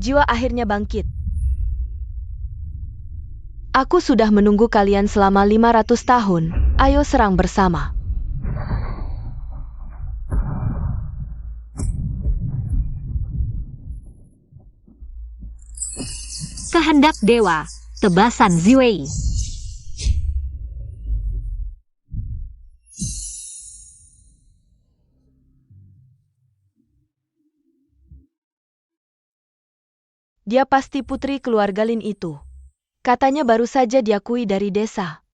Jiwa akhirnya bangkit. Aku sudah menunggu kalian selama 500 tahun. Ayo serang bersama. Kehendak Dewa, tebasan Ziwei. Dia pasti putri keluarga Lin itu. Katanya baru saja diakui dari desa.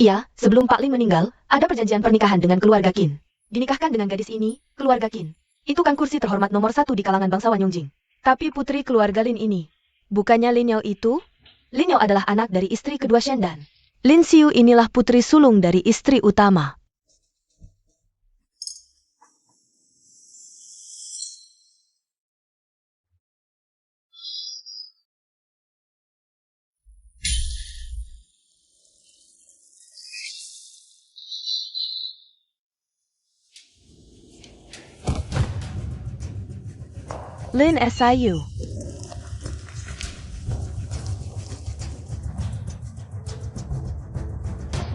Iya, sebelum Pak Lin meninggal, ada perjanjian pernikahan dengan keluarga Qin. Dinikahkan dengan gadis ini, keluarga Qin. Itu kan kursi terhormat nomor 1 di kalangan bangsawan Yongjing. Tapi putri keluarga Lin ini, bukannya Lin Yao itu? Lin Yao adalah anak dari istri kedua Shendan. Lin Xiu inilah putri sulung dari istri utama. Lin Siu.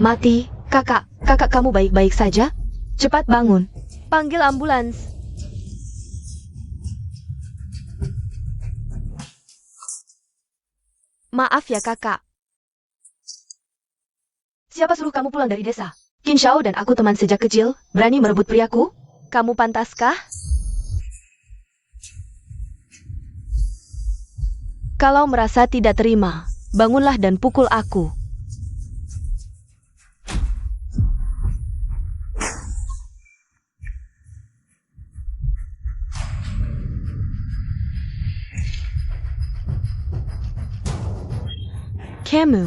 Mati, kakak kamu baik-baik saja? Cepat bangun. Panggil ambulans. Maaf ya kakak. Siapa suruh kamu pulang dari desa? Qin Shao dan aku teman sejak kecil, berani merebut priaku? Kamu pantaskah? Kalau merasa tidak terima, bangunlah dan pukul aku. Kamu.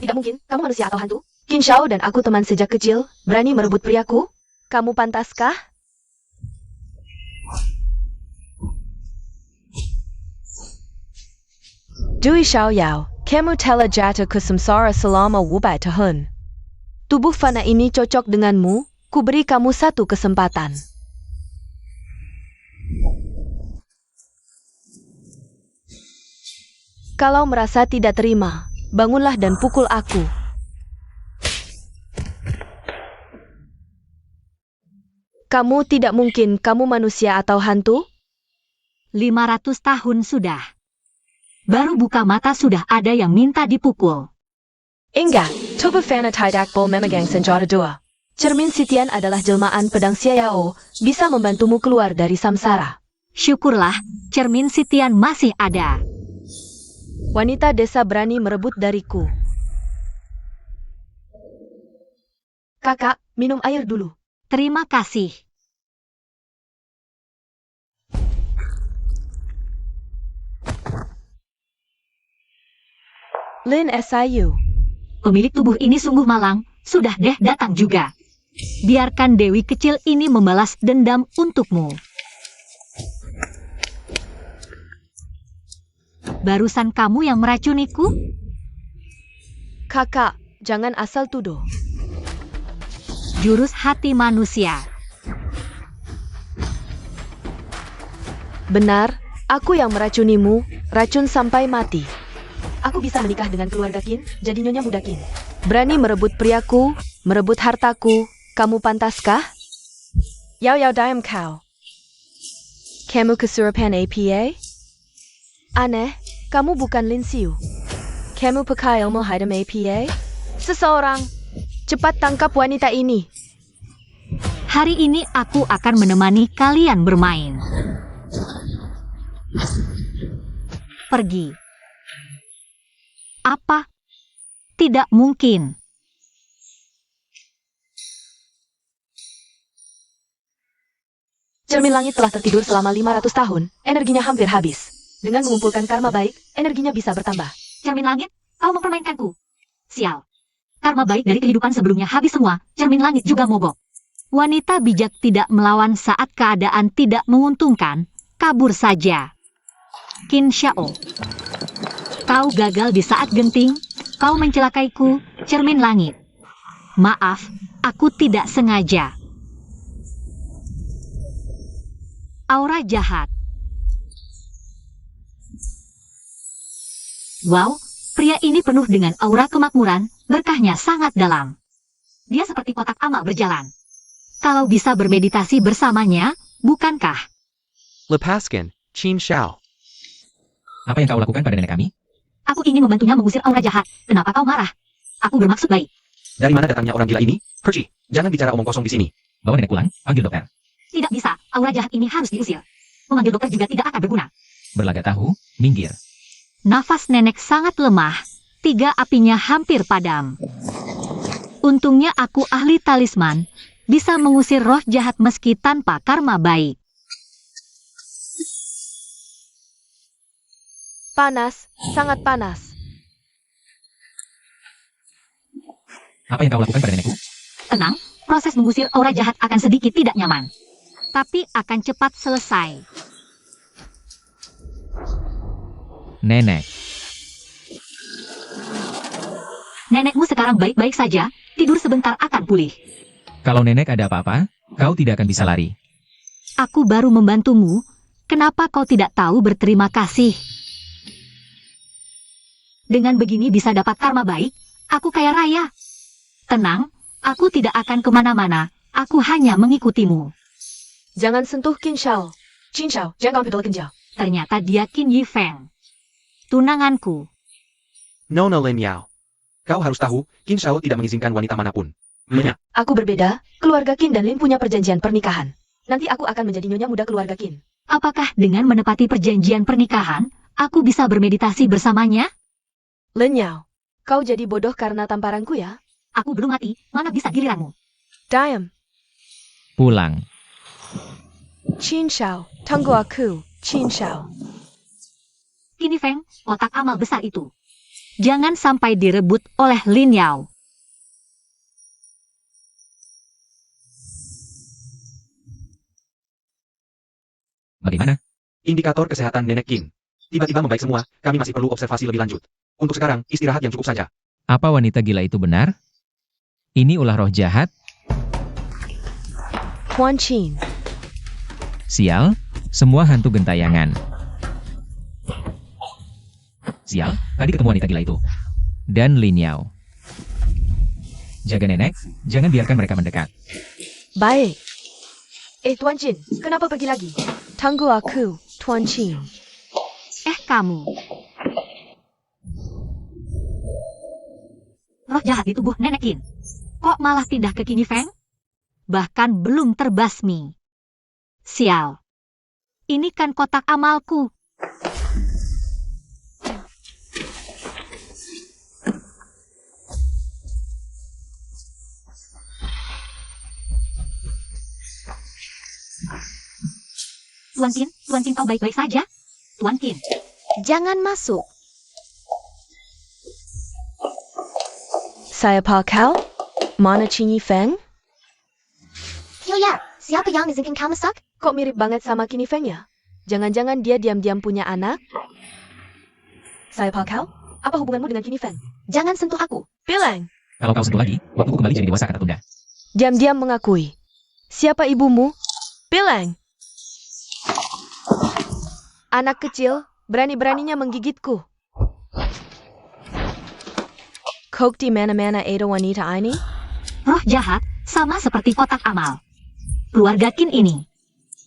Tidak mungkin, kamu manusia atau hantu? Qin Shao dan aku teman sejak kecil, berani merebut priaku? Kamu pantaskah? Dui Xiaoyao, kamu telah jatuh ke samsara selama 500 tahun. Tubuh fana ini cocok denganmu, kuberi kamu satu kesempatan. Kalau merasa tidak terima, bangunlah dan pukul aku. Kamu tidak mungkin, kamu manusia atau hantu? 500 tahun sudah. Baru buka mata sudah ada yang minta dipukul. Enggak, tubuh fana tidak boleh memegang senjata dua. Cermin Sitian adalah jelmaan pedang Xiao, bisa membantumu keluar dari samsara. Syukurlah, cermin Sitian masih ada. Wanita desa berani merebut dariku. Kakak, minum air dulu. Terima kasih. Lin Siu. Pemilik tubuh ini sungguh malang, sudah deh datang juga. Biarkan Dewi kecil ini membalas dendam untukmu. Barusan kamu yang meracuniku? Kakak, jangan asal tuduh. Jurus hati manusia. Benar, aku yang meracunimu, racun sampai mati. Aku bisa menikah dengan keluarga Qin, jadi nyonya muda Qin. Berani merebut priaku, merebut hartaku, kamu pantaskah? Yao Yao Diam kau. Kamu kesurupan APA? Aneh, kamu bukan Lin Xiu. Kamu pakai ilmu hitam APA? Seseorang, cepat tangkap wanita ini. Hari ini aku akan menemani kalian bermain. Pergi. Apa? Tidak mungkin. Cermin langit telah tertidur selama 500 tahun, energinya hampir habis. Dengan mengumpulkan karma baik, energinya bisa bertambah. Cermin langit, kau mempermainkanku. Sial. Karma baik dari kehidupan sebelumnya habis semua, cermin langit juga mogok. Wanita bijak tidak melawan saat keadaan tidak menguntungkan, kabur saja. Qin Shao. Kau gagal di saat genting, kau mencelakaiku, cermin langit. Maaf, aku tidak sengaja. Aura jahat. Wow, pria ini penuh dengan aura kemakmuran, berkahnya sangat dalam. Dia seperti kotak amal berjalan. Kalau bisa bermeditasi bersamanya, bukankah? Lepaskan, Qin Shao. Apa yang kau lakukan pada nenek kami? Aku ingin membantunya mengusir aura jahat. Kenapa kau marah? Aku bermaksud baik. Dari mana datangnya orang gila ini? Perci, jangan bicara omong kosong di sini. Bawa nenek pulang, panggil dokter. Tidak bisa, aura jahat ini harus diusir. Memanggil dokter juga tidak akan berguna. Berlagak tahu, minggir. Nafas nenek sangat lemah. 3 apinya hampir padam. Untungnya aku ahli talisman, bisa mengusir roh jahat meski tanpa karma baik. Panas, sangat panas. Apa yang kau lakukan pada nenekku? Tenang, proses mengusir aura jahat akan sedikit tidak nyaman. Tapi akan cepat selesai. Nenek. Nenekmu sekarang baik-baik saja, tidur sebentar akan pulih. Kalau nenek ada apa-apa, kau tidak akan bisa lari. Aku baru membantumu, kenapa kau tidak tahu berterima kasih? Dengan begini bisa dapat karma baik, aku kaya raya. Tenang, aku tidak akan kemana-mana, aku hanya mengikutimu. Jangan sentuh Qin Shao. Qin Shao, jangan kau kenjal. Ternyata dia Qin Yifeng. Tunanganku. Nona Lin Yao. Kau harus tahu, Qin Shao tidak mengizinkan wanita manapun. Nyonya, Aku berbeda, keluarga Qin dan Lin punya perjanjian pernikahan. Nanti aku akan menjadi nyonya muda keluarga Qin. Apakah dengan menepati perjanjian pernikahan, aku bisa bermeditasi bersamanya? Lin Yao, kau jadi bodoh karena tamparanku ya? Aku belum mati, mana bisa giliranmu? Diam. Pulang. Qin Shao, tunggu aku, Qin Shao. Qin Yifeng, otak amal besar itu. Jangan sampai direbut oleh Lin Yao. Bagaimana? indikator kesehatan nenek Qin. Tiba-tiba membaik semua, kami masih perlu observasi lebih lanjut. Untuk sekarang, istirahat yang cukup saja. Apa wanita gila itu benar? Ini ulah roh jahat? Huan Qin. Sial, semua hantu gentayangan. Sial, tadi ketemu wanita gila itu. Dan Lin Yao. Jaga nenek, jangan biarkan mereka mendekat. Baik. Tuan Qin, kenapa pergi lagi? Tunggu aku, Tuan Qin. Kamu. Roh jahat di tubuh nenek Qin. Kok malah pindah ke Qin Yifeng? Bahkan belum terbasmi. Sial. Ini kan kotak amalku. Tuan Qin kau baik-baik saja? Tuan Qin. Jangan masuk. Saya Pak Kau? Mana Qin Yifeng? Yoya, siapa yang izinkan kamu masuk? Kok mirip banget sama Qin Yifeng ya? Jangan-jangan dia diam-diam punya anak? Saya Pak Kau? Apa hubunganmu dengan Qin Yifeng? Jangan sentuh aku. Bilang. Kalau kau sentuh lagi, waktuku kembali jadi dewasa kata tunda. Diam-diam mengakui. Siapa ibumu? Bilang. Anak kecil, berani-beraninya menggigitku. Kok di mana-mana ada wanita ini? Roh jahat sama seperti kotak amal. Keluarga Qin ini.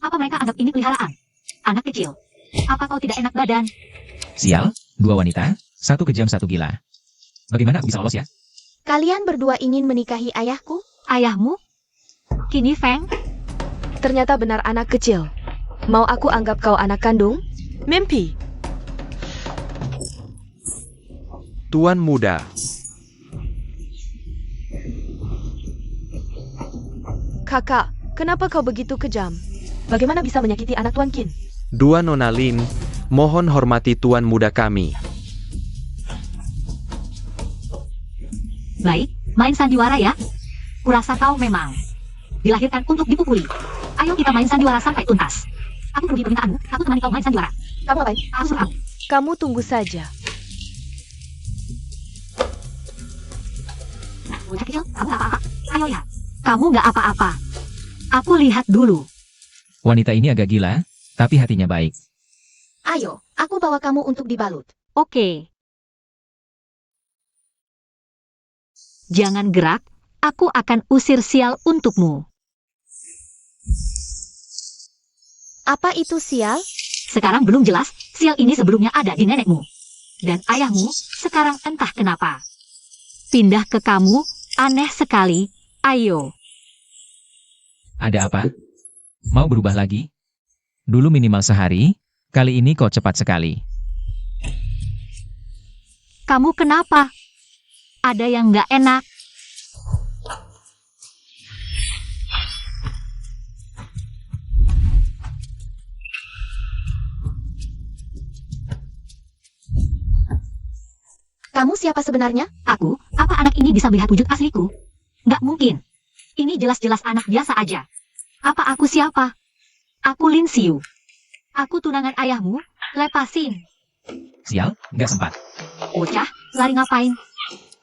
Apa mereka anggap ini peliharaan? Anak kecil. Apa kau tidak enak badan? Sial, 2 wanita, 1 kejam 1 gila. Bagaimana aku bisa lolos ya? Kalian berdua ingin menikahi ayahku? Ayahmu? Qin Yifeng? Ternyata benar anak kecil. Mau aku anggap kau anak kandung? Mimpi. Tuan muda. Kakak, kenapa kau begitu kejam? Bagaimana bisa menyakiti anak Tuan Qin? Dua Nona Lin, mohon hormati tuan muda kami. Baik, main sandiwara ya. Kurasa kau memang dilahirkan untuk dipukuli. Ayo kita main sandiwara sampai tuntas. Aku penuhi permintaanmu, aku temani kau main sandiwara. Kamu ngapain? Aku suruh kamu. Kamu tunggu saja. Bocah kecil, kamu gak apa-apa. Ayo ya. Kamu gak apa-apa. Aku lihat dulu. Wanita ini agak gila, tapi hatinya baik. Ayo, aku bawa kamu untuk dibalut. Oke. Jangan gerak, aku akan usir sial untukmu. Apa itu sial? Sekarang belum jelas, sial ini sebelumnya ada di nenekmu. Dan ayahmu, sekarang entah kenapa. Pindah ke kamu, aneh sekali, ayo. Ada apa? Mau berubah lagi? Dulu minimal sehari, kali ini kau cepat sekali. Kamu kenapa? Ada yang nggak enak. Kamu siapa sebenarnya? Aku, apa anak ini bisa melihat wujud asliku? Nggak mungkin. Ini jelas-jelas anak biasa aja. Apa aku siapa? Aku Lin Xiu. Aku tunangan ayahmu, lepasin. Sial, nggak sempat. Bocah, lari ngapain?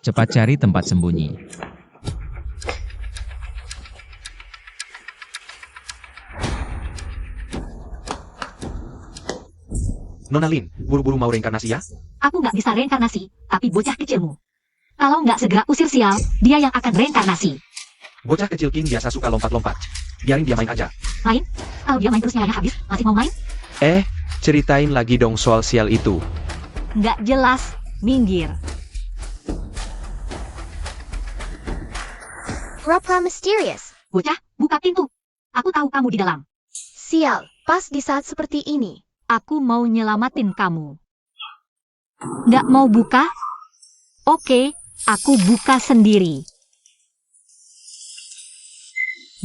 Cepat cari tempat sembunyi. Nona Lin, buru-buru mau reinkarnasi ya? Aku nggak bisa reinkarnasi, tapi bocah kecilmu. Kalau nggak segera usir sial, dia yang akan reinkarnasi. Bocah kecil King biasa suka lompat-lompat. Biarin dia main aja. Main? Kalau dia main terus nyawanya habis, masih mau main? Ceritain lagi dong soal sial itu. Nggak jelas, minggir. Pura-pura misterius. Bocah, buka pintu. Aku tahu kamu di dalam. Sial, pas di saat seperti ini. Aku mau nyelamatin kamu. Nggak mau buka? Oke, aku buka sendiri.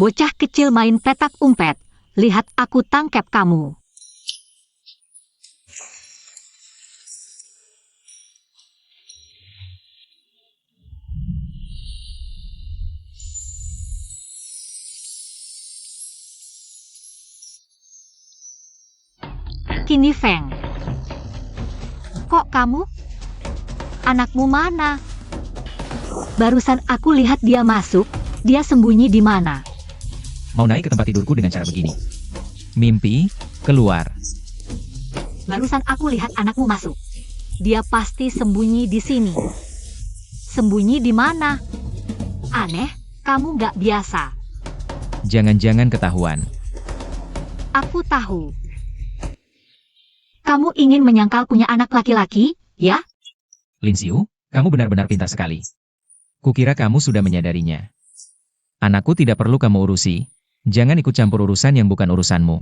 Bocah kecil main petak umpet. Lihat aku tangkap kamu. Kini Feng. Kok kamu? Anakmu mana? Barusan aku lihat dia masuk, dia sembunyi di mana? Mau naik ke tempat tidurku dengan cara begini. Mimpi, keluar. Barusan aku lihat anakmu masuk. Dia pasti sembunyi di sini. Sembunyi di mana? Aneh, kamu nggak biasa. Jangan-jangan ketahuan. Aku tahu. Kamu ingin menyangkal punya anak laki-laki, ya? Lin Xiu, kamu benar-benar pintar sekali. Kukira kamu sudah menyadarinya. Anakku tidak perlu kamu urusi. Jangan ikut campur urusan yang bukan urusanmu.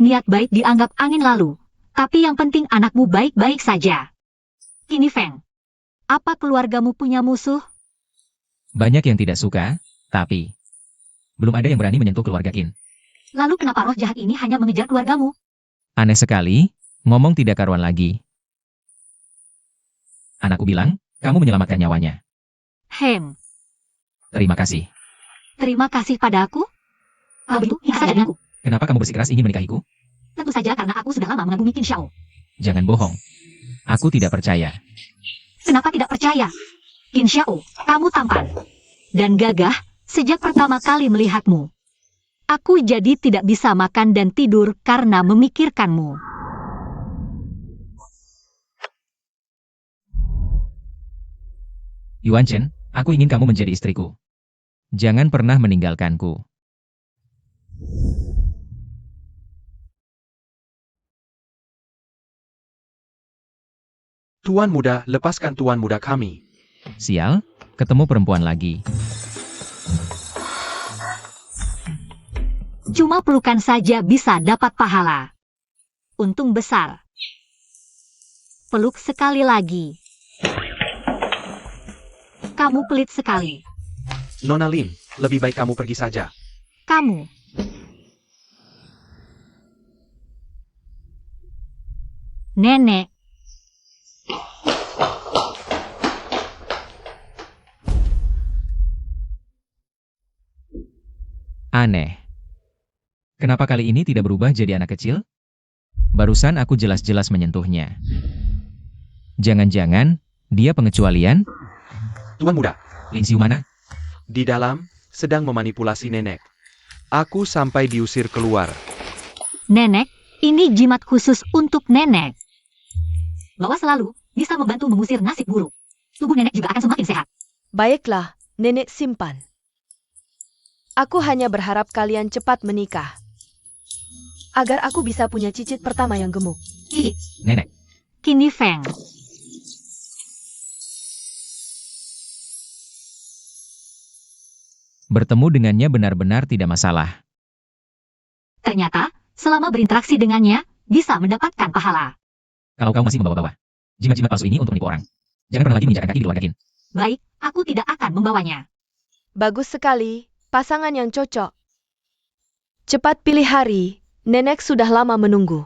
Niat baik dianggap angin lalu. Tapi yang penting anakmu baik-baik saja. Kini Feng, apa keluargamu punya musuh? Banyak yang tidak suka, tapi belum ada yang berani menyentuh keluarga Qin. Lalu kenapa roh jahat ini hanya mengejar keluargamu? Aneh sekali, ngomong tidak karuan lagi. Anakku bilang, kamu menyelamatkan nyawanya. Terima kasih. Terima kasih padaku? Kalau begitu, ini saja denganku. Kenapa kamu bersikeras ingin menikahiku? Tentu saja karena aku sudah lama mengagumi Qin Xiao. Jangan bohong. Aku tidak percaya. Kenapa tidak percaya? Qin Xiao, kamu tampan dan gagah sejak pertama kali melihatmu. Aku jadi tidak bisa makan dan tidur karena memikirkanmu. Yuan Chen, aku ingin kamu menjadi istriku. Jangan pernah meninggalkanku. Tuan muda, lepaskan tuan muda kami. Sial, ketemu perempuan lagi. Cuma pelukan saja bisa dapat pahala. Untung besar. Peluk sekali lagi. Kamu pelit sekali. Nona Lin, lebih baik kamu pergi saja. Kamu. Nenek. Aneh. Kenapa kali ini tidak berubah jadi anak kecil? Barusan aku jelas-jelas menyentuhnya. Jangan-jangan, dia pengecualian? Tuan muda, Lin Xiu mana? di dalam, sedang memanipulasi nenek. Aku sampai diusir keluar. Nenek, ini jimat khusus untuk nenek. Bahwa selalu bisa membantu mengusir nasib buruk. tubuh nenek juga akan semakin sehat. Baiklah, nenek simpan. Aku hanya berharap kalian cepat menikah. Agar aku bisa punya cicit pertama yang gemuk. Hihi, Nenek, Kini Feng. bertemu dengannya benar-benar tidak masalah. ternyata, selama berinteraksi dengannya, bisa mendapatkan pahala. Kalau kau masih membawa-bawa jimat-jimat palsu ini untuk menipu orang, jangan pernah lagi menginjakkan kaki di keluarga Qin. Baik, aku tidak akan membawanya. Bagus sekali, pasangan yang cocok. Cepat pilih hari, nenek sudah lama menunggu.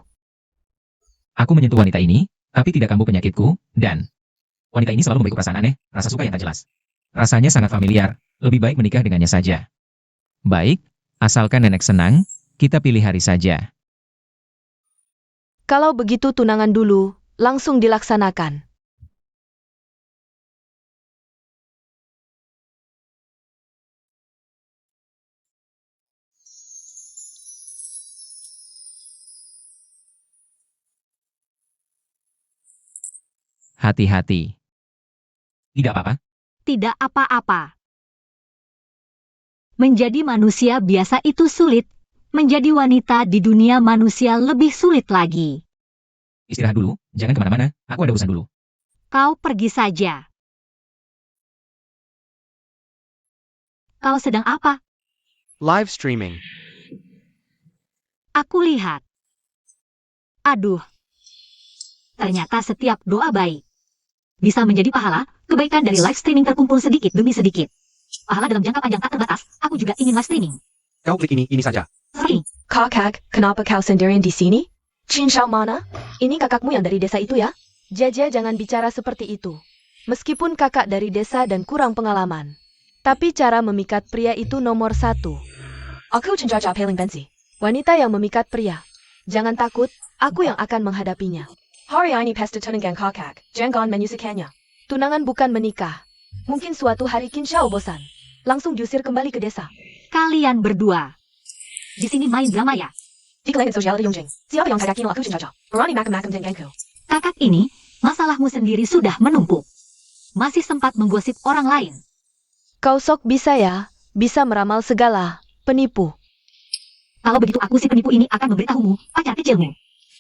Aku menyentuh wanita ini, tapi tidak kambuh penyakitku, dan wanita ini selalu memiliki perasaan aneh, rasa suka yang tak jelas. Rasanya sangat familiar, lebih baik menikah dengannya saja. Baik, asalkan nenek senang, kita pilih hari saja. Kalau begitu tunangan dulu, langsung dilaksanakan. Hati-hati. Tidak apa-apa. Tidak apa-apa. Menjadi manusia biasa itu sulit. Menjadi wanita di dunia manusia lebih sulit lagi. Istirahat dulu, jangan kemana-mana, aku ada urusan dulu. Kau pergi saja. Kau sedang apa? Live streaming. Aku lihat. Aduh. Ternyata setiap doa baik bisa menjadi pahala. Kebaikan dari live streaming terkumpul sedikit demi sedikit. Pahala dalam jangka panjang tak terbatas. Aku juga ingin live streaming. Kau klik ini saja. Seperti ini. Kakak, kenapa kau sendirian di sini? Chin Shao mana? Ini kakakmu yang dari desa itu ya? Jaja jangan bicara seperti itu. Meskipun kakak dari desa dan kurang pengalaman. Tapi cara memikat pria itu nomor 1. Aku Chin Jaja paling benci. Wanita yang memikat pria. Jangan takut, aku yang akan menghadapinya. Hari ini pesta tunangan kakak, jangan menyusukannya. Tunangan bukan menikah. Mungkin suatu hari Qin Shao bosan. Langsung diusir kembali ke desa. Kalian berdua. Di sini main drama ya. Di kelangan sosial de Yongjing. Siapa yang kakak kino aku Chin Jaja? Berani makam-makam dan gengku. Kakak ini, masalahmu sendiri sudah menumpuk. Masih sempat menggosip orang lain. Kau sok bisa ya, bisa meramal segala, penipu. Kalau begitu aku si penipu ini akan memberitahumu, pacar kecilmu.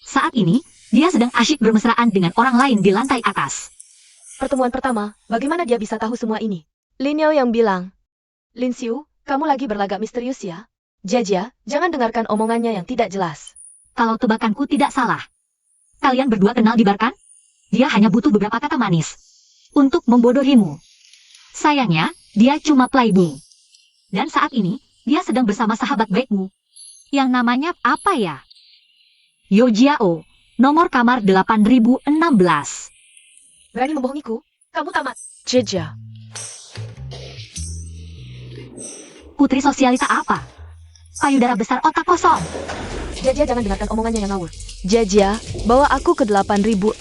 Saat ini, dia sedang asyik bermesraan dengan orang lain di lantai atas. Pertemuan pertama, bagaimana dia bisa tahu semua ini? Lin Yao yang bilang, Lin Xiu, kamu lagi berlagak misterius ya? Jajia, jangan dengarkan omongannya yang tidak jelas. Kalau tebakanku tidak salah. Kalian berdua kenal di bar kan? Dia hanya butuh beberapa kata manis untuk membodohimu. Sayangnya, dia cuma playboy. Dan saat ini, dia sedang bersama sahabat baikmu. Yang namanya apa ya? Yo Jiao, nomor kamar 8016. Berani membohongiku? Kamu tamat. Jajia, Putri sosialita apa? Payudara besar otak kosong. Jajia jangan dengarkan omongannya yang ngawur. Jajia, bawa aku ke 8016.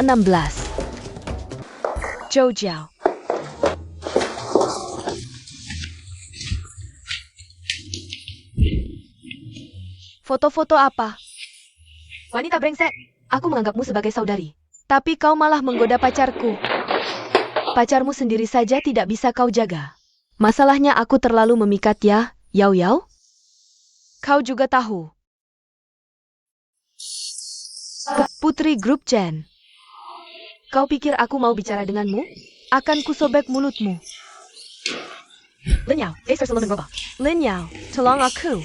Zhou Jiao. Foto-foto apa? Wanita brengsek, aku menganggapmu sebagai saudari. Tapi kau malah menggoda pacarku. Pacarmu sendiri saja tidak bisa kau jaga. Masalahnya aku terlalu memikat ya, Yao Yao? Kau juga tahu. Putri Grup Chen. Kau pikir aku mau bicara denganmu? Akan kusobek mulutmu. Lin Yao, Acer Solomon Robot. Lin Yao, tolong aku.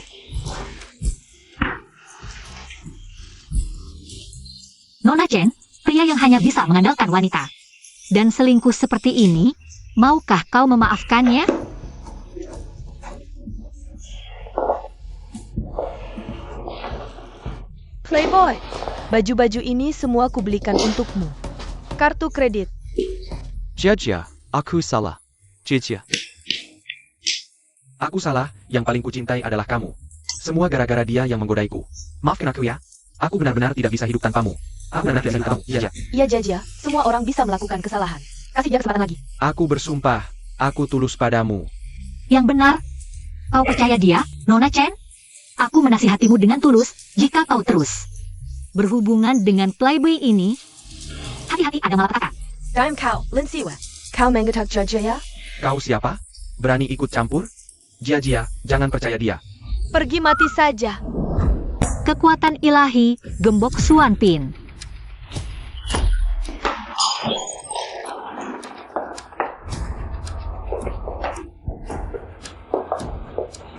Nona Chen, pria yang hanya bisa mengandalkan wanita. Dan selingkuh seperti ini, maukah kau memaafkannya? Playboy, baju-baju ini semua kubelikan untukmu. Kartu kredit. Jajia, aku salah. Jajia. Aku salah, yang paling kucintai adalah kamu. Semua gara-gara dia yang menggodaiku. Maafkan aku ya. Aku benar-benar tidak bisa hidup tanpamu. Aku benar-benar tidak bisa hidup tanpamu. Iya. Iya Jajia, semua orang bisa melakukan kesalahan. Kasih dia kesempatan lagi. Aku bersumpah, aku tulus padamu. Yang benar, kau percaya dia, Nona Chen? Aku menasihatimu dengan tulus, jika kau terus Berhubungan dengan playboy ini, hati-hati ada malapetaka. Diam kau, Lin Siwa. Kau menggetak Jia ya? Kau siapa? Berani ikut campur? Jia, jangan percaya dia. Pergi mati saja. Kekuatan ilahi gembok Xuan Pin.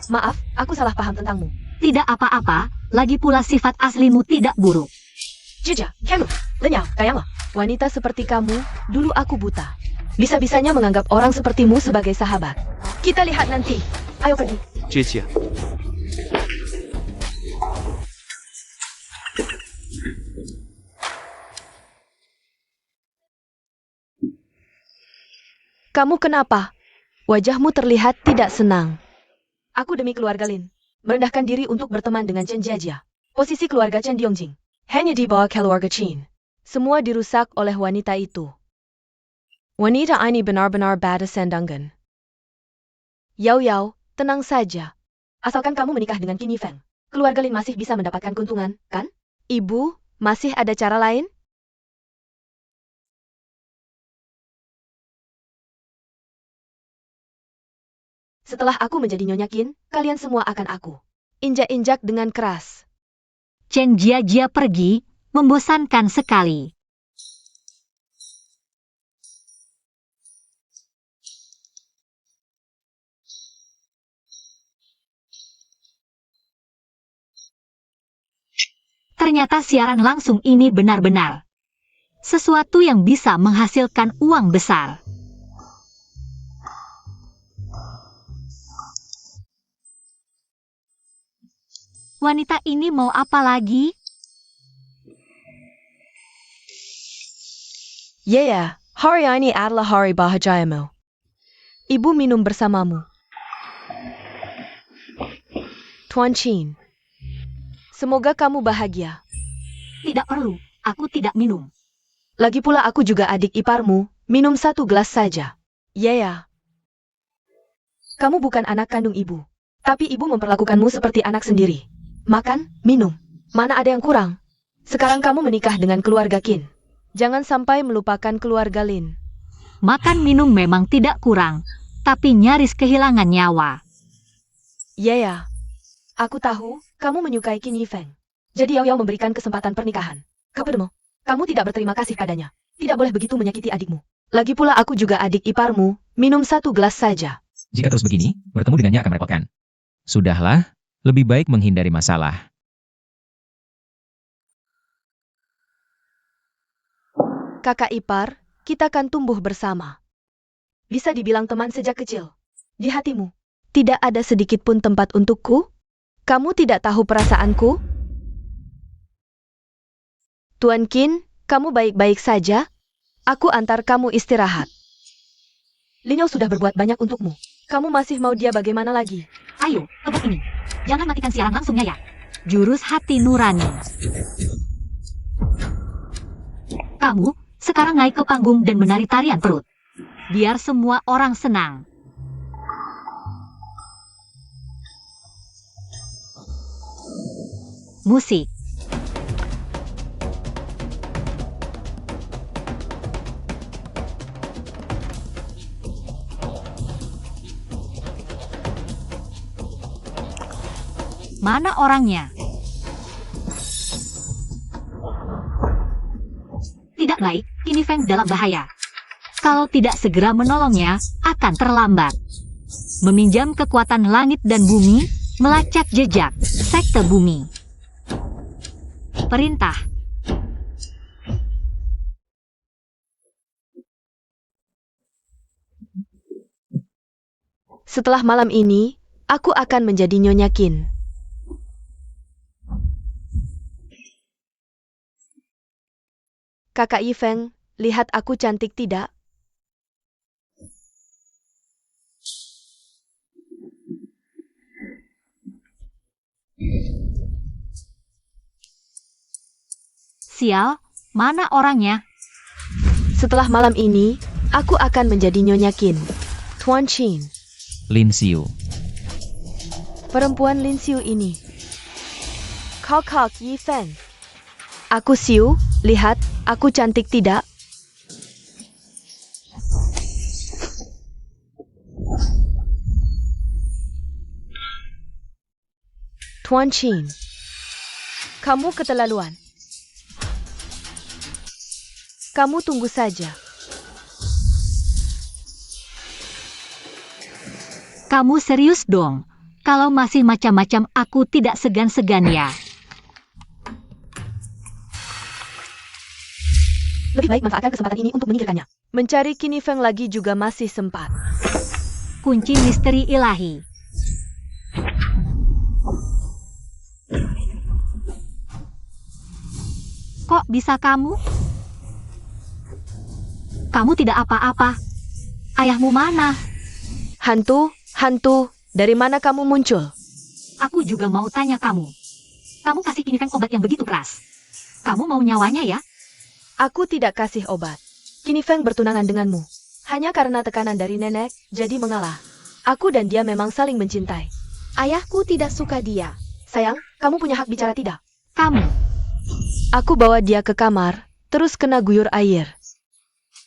Maaf, aku salah paham tentangmu. Tidak apa-apa, lagi pula sifat aslimu tidak buruk. Jia, kamu, lenyap, kayaknya. Wanita seperti kamu, dulu aku buta. Bisa-bisanya menganggap orang sepertimu sebagai sahabat. Kita lihat nanti. Ayo pergi. Jia. Kamu kenapa? Wajahmu terlihat tidak senang. Aku demi keluarga Lin, merendahkan diri untuk berteman dengan Chen Jia. Posisi keluarga Chen Diongjing hanya di bawah keluarga Qin. Semua dirusak oleh wanita itu. Wanita ini benar-benar bad sandangan. Yao, tenang saja. Asalkan kamu menikah dengan Qin Yifeng, keluarga Lin masih bisa mendapatkan keuntungan, kan? Ibu, masih ada cara lain? Setelah aku menjadi Nyonya Qin, kalian semua akan aku injak-injak dengan keras. Chen Jia pergi, membosankan sekali. Ternyata siaran langsung ini benar-benar sesuatu yang bisa menghasilkan uang besar. Wanita ini mau apa lagi? Ya, hari ini adalah hari bahagiamu. Ibu minum bersamamu. Tuan Qin, semoga kamu bahagia. Tidak perlu, aku tidak minum. Lagi pula aku juga adik iparmu, minum 1 gelas saja. Ya. Kamu bukan anak kandung ibu, tapi ibu memperlakukanmu seperti anak sendiri. Makan, minum. Mana ada yang kurang? Sekarang kamu menikah dengan keluarga Qin. Jangan sampai melupakan keluarga Lin. Makan minum memang tidak kurang, tapi nyaris kehilangan nyawa. Ya. Aku tahu, kamu menyukai Qin Yifeng. Jadi Yao memberikan kesempatan pernikahan. Kepadamu, kamu tidak berterima kasih padanya. Tidak boleh begitu menyakiti adikmu. Lagi pula aku juga adik iparmu, minum 1 gelas saja. Jika terus begini, bertemu dengannya akan merepotkan. Sudahlah, lebih baik menghindari masalah. Kakak ipar, kita kan tumbuh bersama. Bisa dibilang teman sejak kecil. Di hatimu, tidak ada sedikit pun tempat untukku? Kamu tidak tahu perasaanku? Tuan Qin, kamu baik-baik saja? Aku antar kamu istirahat. Lin Yao sudah berbuat banyak untukmu. Kamu masih mau dia bagaimana lagi? Ayo, tebak ini. Jangan matikan siaran langsungnya ya. Jurus hati nurani. Kamu sekarang naik ke panggung dan menari tarian perut. Biar semua orang senang. Musik. Mana orangnya? Tidak baik, Qin Yifeng dalam bahaya. Kalau tidak segera menolongnya, akan terlambat. Meminjam kekuatan langit dan bumi, melacak jejak, sekte bumi. Perintah. Setelah malam ini, aku akan menjadi Nyonya Qin. Kakak Yifeng, lihat aku cantik tidak? Sial, mana orangnya? Setelah malam ini, aku akan menjadi Nyonya Qin. Tuan Qin, Lin Xiu. perempuan Lin Xiu ini. Kakak Yifeng. Aku Xiu, lihat, aku cantik tidak? Tuan Chin, kamu keterlaluan. Kamu tunggu saja. Kamu serius dong? Kalau masih macam-macam aku tidak segan-segan ya. Lebih baik manfaatkan kesempatan ini untuk menyingkirkannya. Mencari Qin Feng lagi juga masih sempat. Kunci misteri ilahi. Kok bisa kamu? Kamu tidak apa-apa. Ayahmu mana? Hantu, dari mana kamu muncul? Aku juga mau tanya kamu. Kamu kasih Qin Feng obat yang begitu keras. Kamu mau nyawanya ya? Aku tidak kasih obat. Qin Feng bertunangan denganmu. Hanya karena tekanan dari nenek, jadi mengalah. Aku dan dia memang saling mencintai. Ayahku tidak suka dia. Sayang, kamu punya hak bicara tidak? Kamu. Aku bawa dia ke kamar, terus kena guyur air.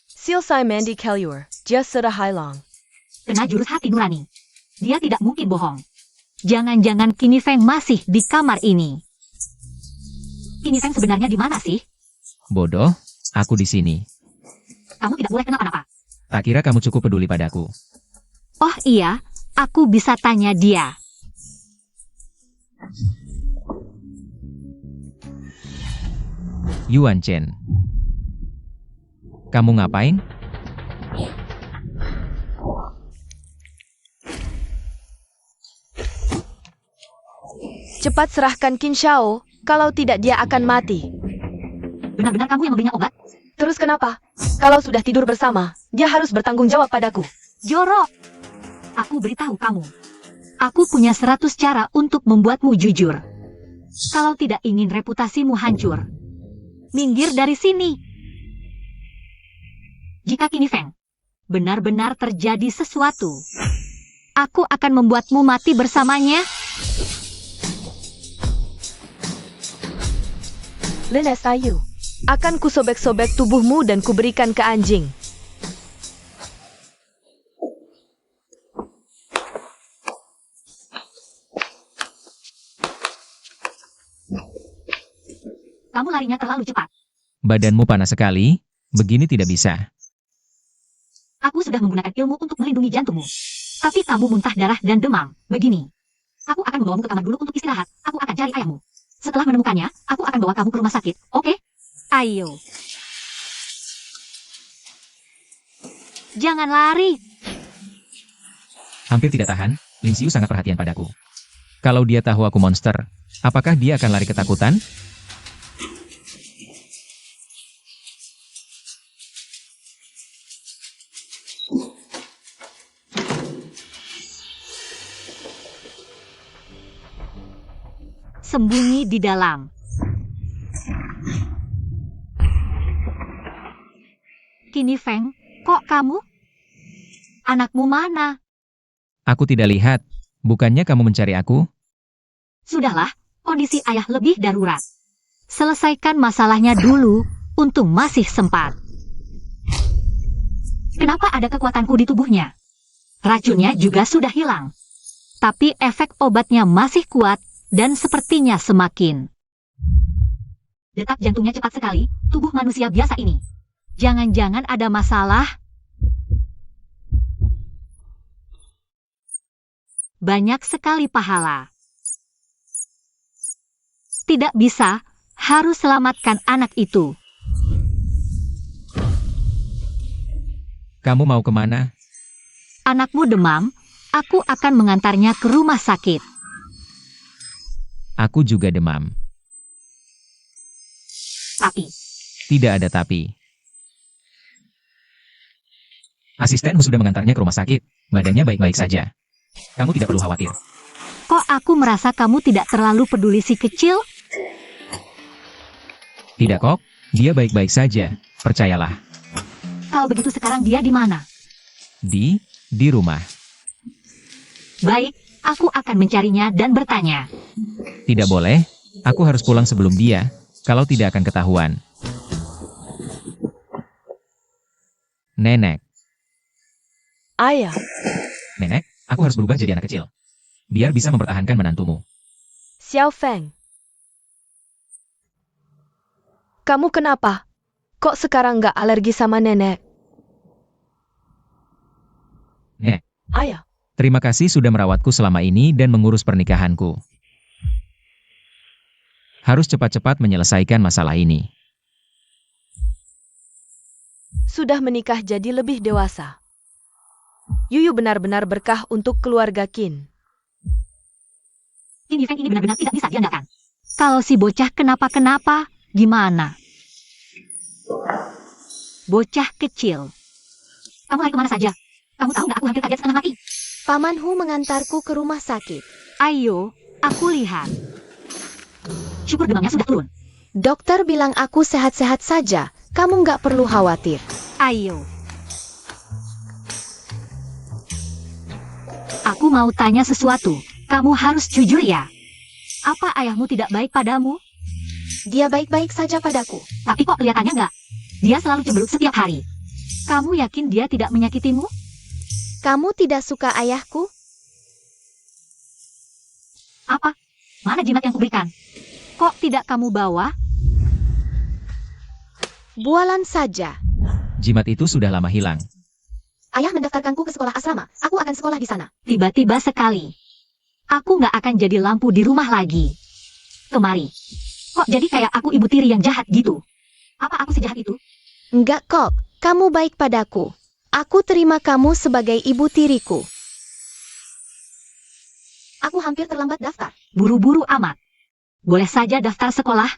Silsai Mandi Kalyur, dia sudah hilang. Kena jurus hati nurani. Dia tidak mungkin bohong. Jangan-jangan Qin Feng masih di kamar ini. Qin Feng sebenarnya di mana sih? Bodoh, aku di sini. Kamu tidak boleh kenapa-napa. Tak kira kamu cukup peduli padaku. Oh iya, aku bisa tanya dia. Yuan Chen. Kamu ngapain? Cepat serahkan Qin Shao, kalau tidak dia akan mati. Benar-benar kamu yang memberinya obat? Terus kenapa? Kalau sudah tidur bersama, dia harus bertanggung jawab padaku. Jorok. Aku beritahu kamu. Aku punya 100 cara untuk membuatmu jujur. Kalau tidak ingin reputasimu hancur, minggir dari sini. Jika Qin Feng benar-benar terjadi sesuatu, aku akan membuatmu mati bersamanya. Lin Sayu, akan kusobek-sobek tubuhmu dan kuberikan ke anjing. Kamu larinya terlalu cepat. Badanmu panas sekali, begini tidak bisa. Aku sudah menggunakan ilmu untuk melindungi jantungmu. Tapi kamu muntah darah dan demam. Begini. Aku akan membawamu ke kamar dulu untuk istirahat. Aku akan cari ayahmu. Setelah menemukannya, aku akan bawa kamu ke rumah sakit. Oke? Ayo. Jangan lari. Hampir tidak tahan, Lin Xiu sangat perhatian padaku. Kalau dia tahu aku monster, apakah dia akan lari ketakutan? Sembunyi di dalam. Qin Feng, kok kamu? Anakmu mana? Aku tidak lihat. Bukannya kamu mencari aku? Sudahlah, kondisi ayah lebih darurat. Selesaikan masalahnya dulu, untung masih sempat. Kenapa ada kekuatanku di tubuhnya? Racunnya juga sudah hilang. Tapi efek obatnya masih kuat, dan sepertinya semakin. Detak jantungnya cepat sekali, tubuh manusia biasa ini. Jangan-jangan ada masalah? Banyak sekali pahala. Tidak bisa, harus selamatkan anak itu. Kamu mau kemana? Anakmu demam, aku akan mengantarnya ke rumah sakit. Aku juga demam. Tapi, Tidak ada tapi. Asistenmu sudah mengantarnya ke rumah sakit. Badannya baik-baik saja. Kamu tidak perlu khawatir. kok aku merasa kamu tidak terlalu peduli si kecil? Tidak kok, dia baik-baik saja. Percayalah. Kalau begitu sekarang dia di mana? Di rumah. Baik, aku akan mencarinya dan bertanya. Tidak boleh, aku harus pulang sebelum dia, kalau tidak akan ketahuan. Nenek, Ayah, nenek, aku harus berubah jadi anak kecil. Biar bisa mempertahankan menantumu. Xiao Feng. Kamu kenapa? Kok sekarang nggak alergi sama nenek? Nek, Ayah, terima kasih sudah merawatku selama ini dan mengurus pernikahanku. Harus cepat-cepat menyelesaikan masalah ini. sudah menikah jadi lebih dewasa. Yuyu benar-benar berkah untuk keluarga Qin. Qin Yifeng ini benar-benar tidak bisa diandalkan. Kalau si bocah kenapa-kenapa, gimana? Bocah kecil. Kamu lari kemana saja? Kamu tahu nggak aku hampir kaget setengah mati? Paman Hu mengantarku ke rumah sakit. Ayo, aku lihat. Syukur demamnya sudah turun. Dokter bilang aku sehat-sehat saja. Kamu nggak perlu khawatir. Ayo. Aku mau tanya sesuatu. Kamu harus jujur ya. Apa ayahmu tidak baik padamu? Dia baik-baik saja padaku. Tapi kok kelihatannya nggak? Dia selalu cemberut setiap hari. Kamu yakin dia tidak menyakitimu? Kamu tidak suka ayahku? Apa? Mana jimat yang kuberikan? Kok tidak kamu bawa? Bualan saja. Jimat itu sudah lama hilang. Ayah mendaftarkanku ke sekolah asrama. Aku akan sekolah di sana. Tiba-tiba sekali. Aku nggak akan jadi lampu di rumah lagi. Kemari. Kok jadi kayak aku ibu tiri yang jahat gitu? Apa aku sejahat itu? Enggak kok, kamu baik padaku. Aku terima kamu sebagai ibu tiriku. Aku hampir terlambat daftar. Buru-buru amat. Boleh saja daftar sekolah,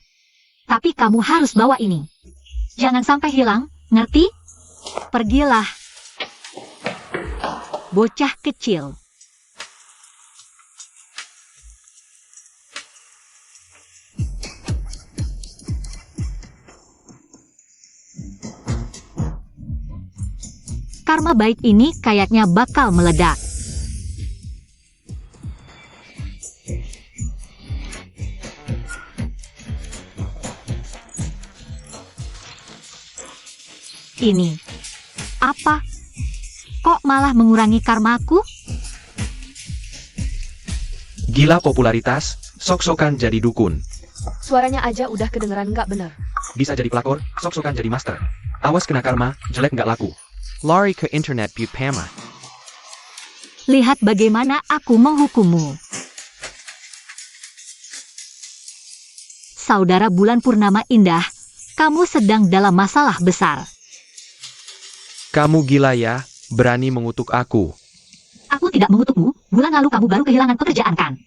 tapi kamu harus bawa ini. Jangan sampai hilang, ngerti? Pergilah. Bocah kecil. Karma baik ini kayaknya bakal meledak. Ini. Apa? Kok malah mengurangi karmaku? Gila popularitas, sok-sokan jadi dukun. Suaranya aja udah kedengeran nggak bener. Bisa jadi pelakor, sok-sokan jadi master. Awas kena karma, jelek nggak laku. Lari ke internet but pama. Lihat bagaimana aku menghukummu. Saudara bulan purnama indah, kamu sedang dalam masalah besar. Kamu gila ya, berani mengutuk aku. Aku tidak mengutukmu, bulan lalu kamu baru kehilangan pekerjaan kan?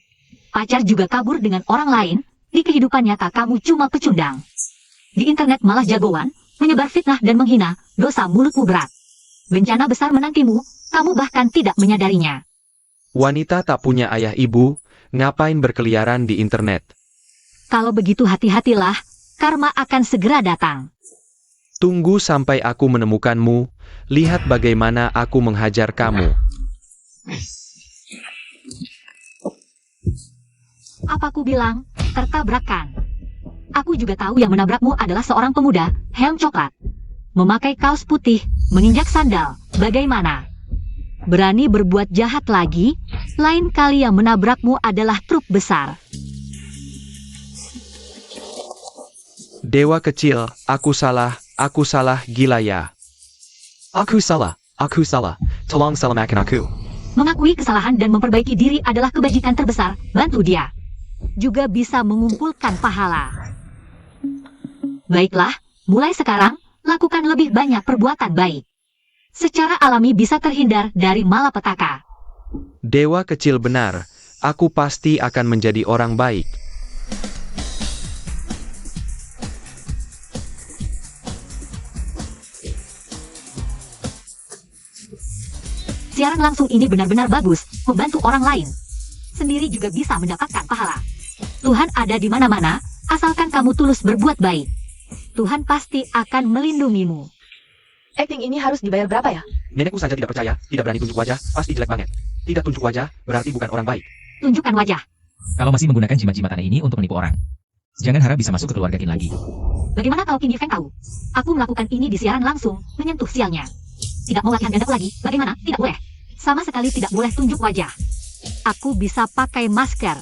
Pacar juga kabur dengan orang lain, di kehidupan nyata kamu cuma pecundang. Di internet malah jagoan, menyebar fitnah dan menghina, dosa mulutmu berat. Bencana besar menantimu, kamu bahkan tidak menyadarinya. Wanita tak punya ayah ibu, ngapain berkeliaran di internet? Kalau begitu hati-hatilah, karma akan segera datang. Tunggu sampai aku menemukanmu, lihat bagaimana aku menghajar kamu. Apa aku bilang, tertabrakan. Aku juga tahu yang menabrakmu adalah seorang pemuda, helm coklat. Memakai kaos putih, menginjak sandal, bagaimana? Berani berbuat jahat lagi, lain kali yang menabrakmu adalah truk besar. Dewa kecil, aku salah gila ya. Aku salah, tolong selamatkan aku. Mengakui kesalahan dan memperbaiki diri adalah kebajikan terbesar, bantu dia. Juga bisa mengumpulkan pahala. Baiklah, mulai sekarang, lakukan lebih banyak perbuatan baik. Secara alami bisa terhindar dari malapetaka. Dewa kecil benar, aku pasti akan menjadi orang baik. Siaran langsung ini benar-benar bagus, membantu orang lain. Sendiri juga bisa mendapatkan pahala. Tuhan ada di mana-mana, asalkan kamu tulus berbuat baik. Tuhan pasti akan melindungimu. Acting ini harus dibayar berapa ya? Nenekku saja tidak percaya, tidak berani tunjuk wajah, pasti jelek banget. Tidak tunjuk wajah, berarti bukan orang baik. Tunjukkan wajah. Kalau masih menggunakan jimat-jimat aneh ini untuk menipu orang, jangan harap bisa masuk ke keluarga Qin lagi. Bagaimana kalau Qin Yifeng tahu? Aku melakukan ini di siaran langsung, menyentuh sialnya. Tidak mau latihan gandaku lagi, bagaimana? Tidak boleh. Sama sekali tidak boleh tunjuk wajah. Aku bisa pakai masker.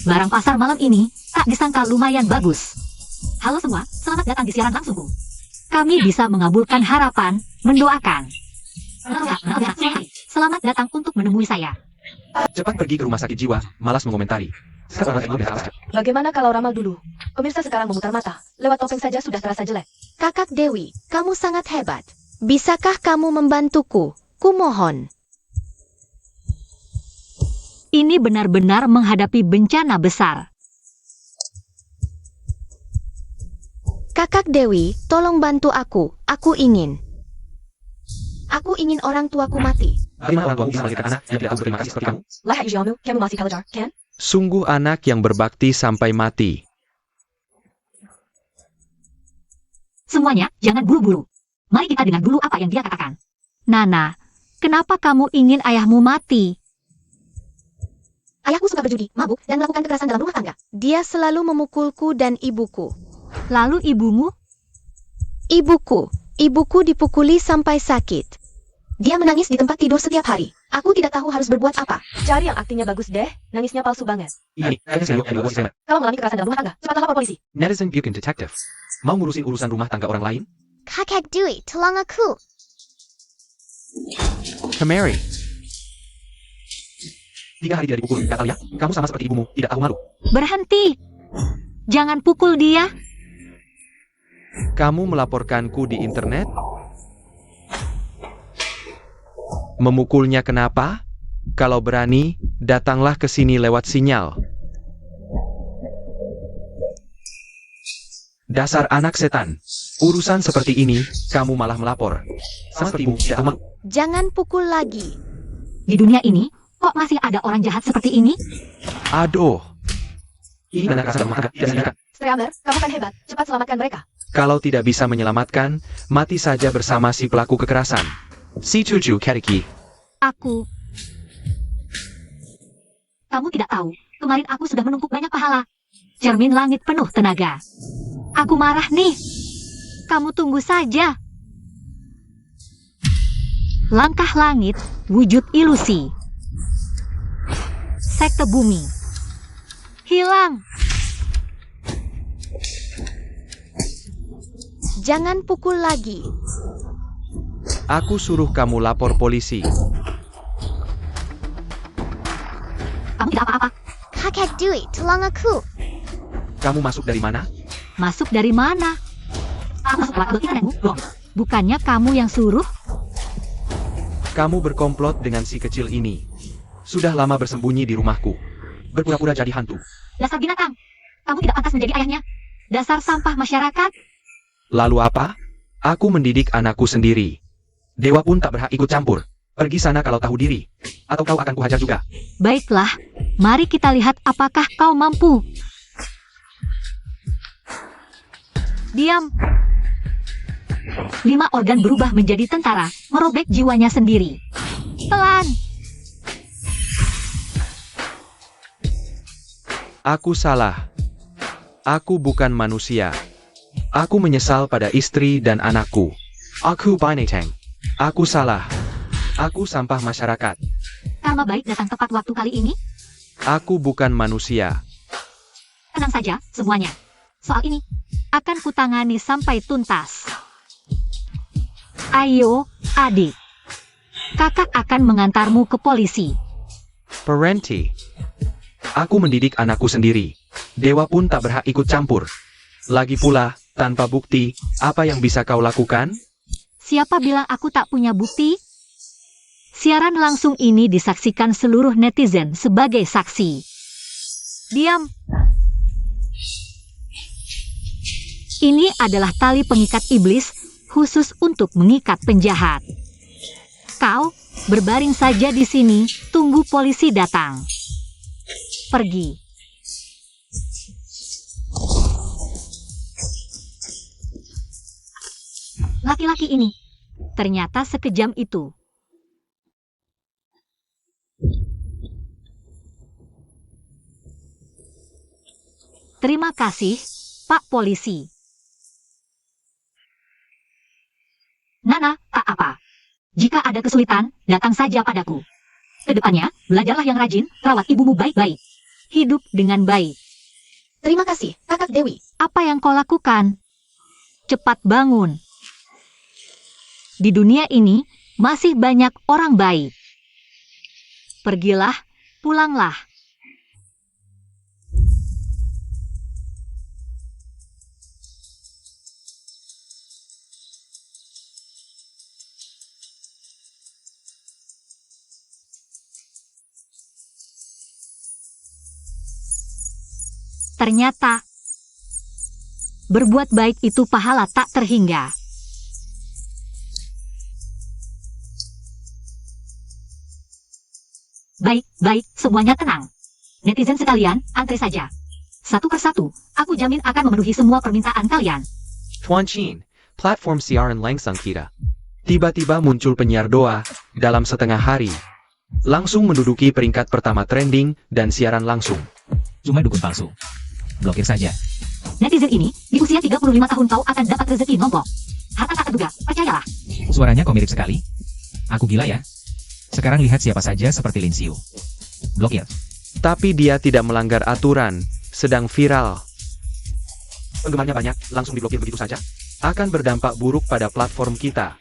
Barang pasar malam ini tak disangka lumayan bagus. Halo semua, selamat datang di siaran langsungku. Kami bisa mengabulkan harapan, mendoakan. Selamat datang untuk menemui saya. Cepat pergi ke rumah sakit jiwa, malas mengomentari. Bagaimana kalau ramal dulu? Pemirsa sekarang memutar mata. Lewat topeng saja sudah terasa jelek. Kakak Dewi, kamu sangat hebat. Bisakah kamu membantuku? Kumohon. Ini benar-benar menghadapi bencana besar. Kakak Dewi, tolong bantu aku. Aku ingin orang tuaku mati. Bagaimana orang tua bisa melahirkan anak yang tidak tahu berterima kasih seperti kamu? Lahat Ijiamu, kamu masih kalajar, kan? Sungguh anak yang berbakti sampai mati. Semuanya, jangan buru-buru. Mari kita dengar dulu apa yang dia katakan. Nana, kenapa kamu ingin ayahmu mati? Ayahku suka berjudi, mabuk, dan melakukan kekerasan dalam rumah tangga. Dia selalu memukulku dan ibuku. Lalu ibumu? Ibuku dipukuli sampai sakit. Dia menangis di tempat tidur setiap hari. Aku tidak tahu harus berbuat apa. Cari yang aktingnya bagus deh, nangisnya palsu banget. Ini, saya Kalau mengalami kekerasan dalam rumah tangga, cepatlah lapor polisi. Netizen Bukin Detective. Mau ngurusin urusan rumah tangga orang lain? Kakak Dewi, tolong aku. Kemari. 3 hari tidak dipukul, Katalia. Kamu sama seperti ibumu, tidak tahu malu. Berhenti. Jangan pukul dia. Kamu melaporkanku di internet? Memukulnya kenapa? Kalau berani, datanglah ke sini lewat sinyal. Dasar anak setan. Urusan seperti ini, kamu malah melapor. Sama seperti ibu, tidak tahu malu. Jangan pukul lagi. Di dunia ini, kok masih ada orang jahat seperti ini? Aduh, Ini benar kekerasan dalam rumah tangga, tidak dibenarkan. Streamer, kamu kan hebat, cepat selamatkan mereka. kalau tidak bisa menyelamatkan, mati saja bersama si pelaku kekerasan. Si cucu Keriki. Kamu tidak tahu, kemarin aku sudah menumpuk banyak pahala. Cermin langit penuh tenaga. Aku marah nih. Kamu tunggu saja. Langkah langit, wujud ilusi. Sekte bumi. Hilang. Jangan pukul lagi. Aku suruh kamu lapor polisi. Kamu tidak apa-apa. Kakak Dewi, tolong aku. Kamu masuk dari mana? Masuk dari mana? Aku masuk lewat internetmu. Bukannya kamu yang suruh? Kamu berkomplot dengan si kecil ini. Sudah lama bersembunyi di rumahku. Berpura-pura jadi hantu. Dasar binatang. Kamu tidak pantas menjadi ayahnya. Dasar sampah masyarakat. Lalu apa? Aku mendidik anakku sendiri. Dewa pun tak berhak ikut campur. Pergi sana kalau tahu diri. Atau kau akan kuhajar juga. Baiklah, mari kita lihat apakah kau mampu. Diam. 5 organ berubah menjadi tentara, merobek jiwanya sendiri. Pelan. Aku salah. Aku bukan manusia. Aku menyesal pada istri dan anakku. Aku binatang. Aku salah. Aku sampah masyarakat. Karma baik datang tepat waktu kali ini. Aku bukan manusia. Tenang saja, semuanya. Soal ini akan kutangani sampai tuntas. Ayo, adik. Kakak akan mengantarmu ke polisi. Parenti. Aku mendidik anakku sendiri. Dewa pun tak berhak ikut campur. Lagi pula, tanpa bukti, apa yang bisa kau lakukan? Siapa bilang aku tak punya bukti? Siaran langsung ini disaksikan seluruh netizen sebagai saksi. Diam. Ini adalah tali pengikat iblis khusus untuk mengikat penjahat. Kau berbaring saja di sini, tunggu polisi datang. Pergi. Laki-laki ini ternyata sekejam itu. Terima kasih, Pak Polisi. Nana, tak apa. Jika ada kesulitan, datang saja padaku. Kedepannya, belajarlah yang rajin, rawat ibumu baik-baik. hidup dengan baik. Terima kasih, Kakak Dewi. Apa yang kau lakukan? Cepat bangun. Di dunia ini masih banyak orang baik. Pergilah, pulanglah. Ternyata, berbuat baik itu pahala tak terhingga. Baik, semuanya tenang. Netizen sekalian, antri saja. Satu persatu, aku jamin akan memenuhi semua permintaan kalian. Tuan Chin, platform siaran langsung kita. Tiba-tiba muncul penyiar doa, dalam setengah hari. Langsung menduduki peringkat pertama trending dan siaran langsung. Cuma dukun palsu. Blokir saja. Netizen ini, di usia 35 tahun kau akan dapat rezeki nombok. Harta tak terduga, percayalah. Suaranya kok mirip sekali. Aku gila ya. Sekarang lihat siapa saja seperti Lin Xiu. Blokir. Tapi dia tidak melanggar aturan, sedang viral. Penggemarnya banyak, langsung diblokir begitu saja. Akan berdampak buruk pada platform kita.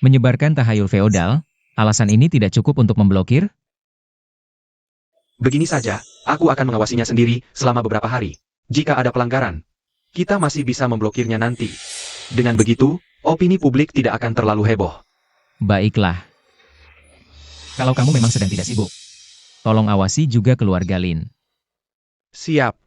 Menyebarkan tahayul feodal, alasan ini tidak cukup untuk memblokir? Begini saja, aku akan mengawasinya sendiri selama beberapa hari. Jika ada pelanggaran, kita masih bisa memblokirnya nanti. Dengan begitu, opini publik tidak akan terlalu heboh. Baiklah. Kalau kamu memang sedang tidak sibuk, tolong awasi juga keluarga Lin. Siap.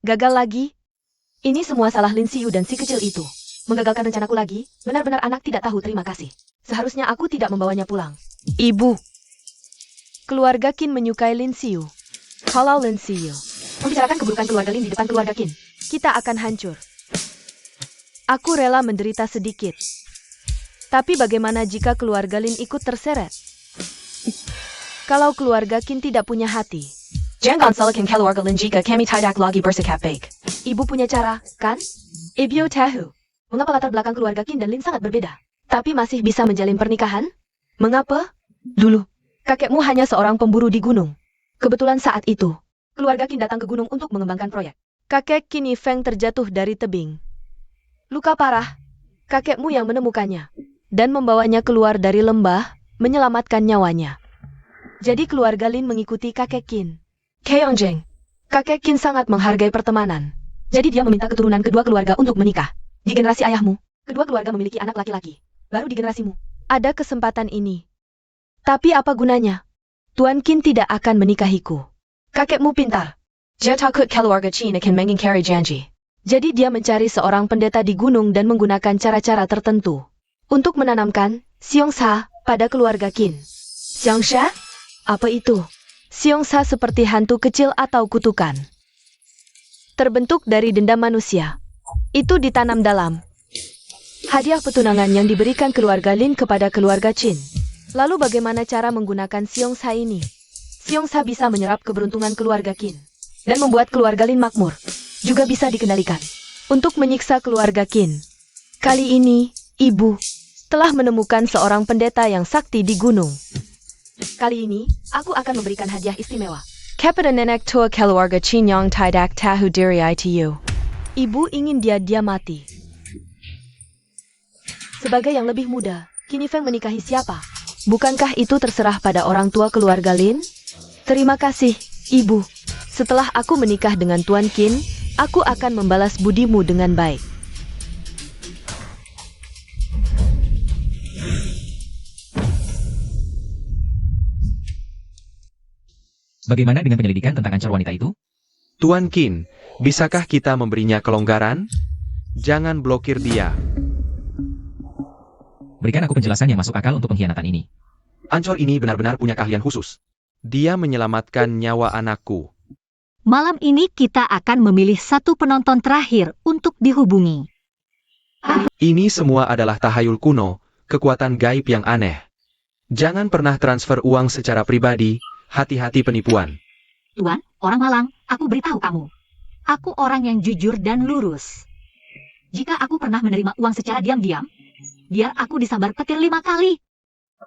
Gagal lagi? Ini semua salah Lin Xiu dan si kecil itu. Menggagalkan rencanaku lagi, benar-benar anak tidak tahu terima kasih. Seharusnya aku tidak membawanya pulang. Ibu. Keluarga Qin menyukai Lin Xiu. Kalau Lin Xiu membicarakan keburukan keluarga Lin di depan keluarga Qin, kita akan hancur. Aku rela menderita sedikit. Tapi bagaimana jika keluarga Lin ikut terseret? Kalau keluarga Qin tidak punya hati. Jangan salahkan keluarga Lin jika kami tidak lagi bersikap baik. Ibu punya cara, kan? Ibu tahu mengapa latar belakang keluarga Qin dan Lin sangat berbeda, tapi masih bisa menjalin pernikahan? Mengapa? Dulu, kakekmu hanya seorang pemburu di gunung. Kebetulan saat itu, keluarga Qin datang ke gunung untuk mengembangkan proyek. Kakek Qin Yifeng terjatuh dari tebing. Luka parah, kakekmu yang menemukannya, dan membawanya keluar dari lembah, menyelamatkan nyawanya. Jadi keluarga Lin mengikuti kakek Qin. Keongjeng, kakek Qin sangat menghargai pertemanan. Jadi dia meminta keturunan kedua keluarga untuk menikah. Di generasi ayahmu, kedua keluarga memiliki anak laki-laki. Baru di generasimu, ada kesempatan ini. Tapi apa gunanya? Tuan Qin tidak akan menikahiku. Kakekmu pintar. Dia takut keluarga Qin akan mengingkari janji. Jadi dia mencari seorang pendeta di gunung dan menggunakan cara-cara tertentu untuk menanamkan Xiongsa pada keluarga Qin. Xiongsa? Apa itu? Xiongsa seperti hantu kecil atau kutukan. Terbentuk dari dendam manusia. Itu ditanam dalam hadiah petunangan yang diberikan keluarga Lin kepada keluarga Qin. Lalu bagaimana cara menggunakan Xiongsa ini? Xiongsa bisa menyerap keberuntungan keluarga Qin dan membuat keluarga Lin makmur. Juga bisa dikendalikan untuk menyiksa keluarga Qin. Kali ini, ibu telah menemukan seorang pendeta yang sakti di gunung. Kali ini, aku akan memberikan hadiah istimewa. Kepada nenek tua keluarga Qin yang tidak tahu diri itu. Ibu ingin dia mati. Sebagai yang lebih muda, Qin Yifeng menikahi siapa? Bukankah itu terserah pada orang tua keluarga Lin? Terima kasih, ibu. Setelah aku menikah dengan Tuan Qin, aku akan membalas budimu dengan baik. Bagaimana dengan penyelidikan tentang ancur wanita itu? Tuan Qin, bisakah kita memberinya kelonggaran? Jangan blokir dia. Berikan aku penjelasan yang masuk akal untuk pengkhianatan ini. Ancor ini benar-benar punya keahlian khusus. Dia menyelamatkan nyawa anakku. Malam ini kita akan memilih satu penonton terakhir untuk dihubungi. Ini semua adalah tahayul kuno, kekuatan gaib yang aneh. Jangan pernah transfer uang secara pribadi, hati-hati penipuan. Tuan, orang Malang, aku beritahu kamu. Aku orang yang jujur dan lurus. Jika aku pernah menerima uang secara diam-diam, biar aku disambar petir 5 kali.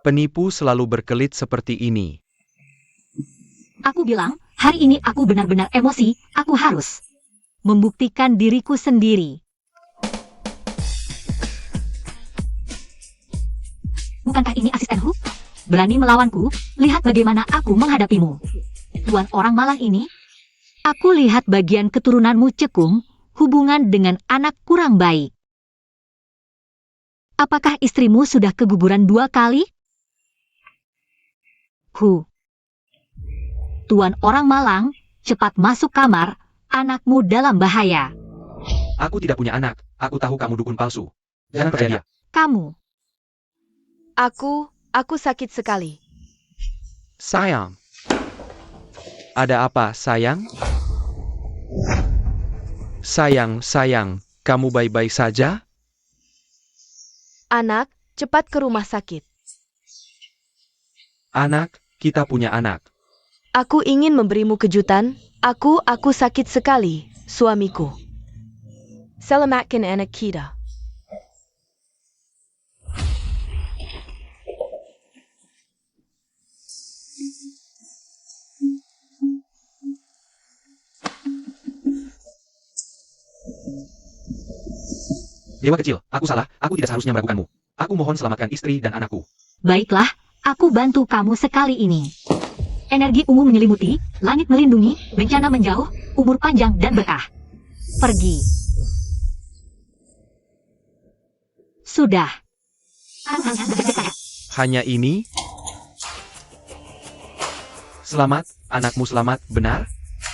Penipu selalu berkelit seperti ini. Aku bilang, hari ini aku benar-benar emosi, aku harus membuktikan diriku sendiri. Bukankah ini asistenku? Berani melawanku? Lihat bagaimana aku menghadapimu. Tuan orang malang ini, aku lihat bagian keturunanmu cekung, hubungan dengan anak kurang baik. Apakah istrimu sudah keguguran 2 kali? Tuan orang malang, cepat masuk kamar, anakmu dalam bahaya. Aku tidak punya anak, aku tahu kamu dukun palsu. Jangan percaya dia. Kamu, Aku sakit sekali. Sayang. Ada apa, sayang? Sayang, kamu baik-baik saja? Anak, cepat ke rumah sakit. Anak, kita punya anak. Aku ingin memberimu kejutan. Aku sakit sekali, suamiku. Selamatkan anak kita. Dewa kecil, aku salah, aku tidak seharusnya meragukanmu. Aku mohon selamatkan istri dan anakku. baiklah, aku bantu kamu sekali ini. Energi ungu menyelimuti, langit melindungi, bencana menjauh, umur panjang dan berkah. Pergi. Sudah. Hanya ini? Selamat, anakmu selamat, benar?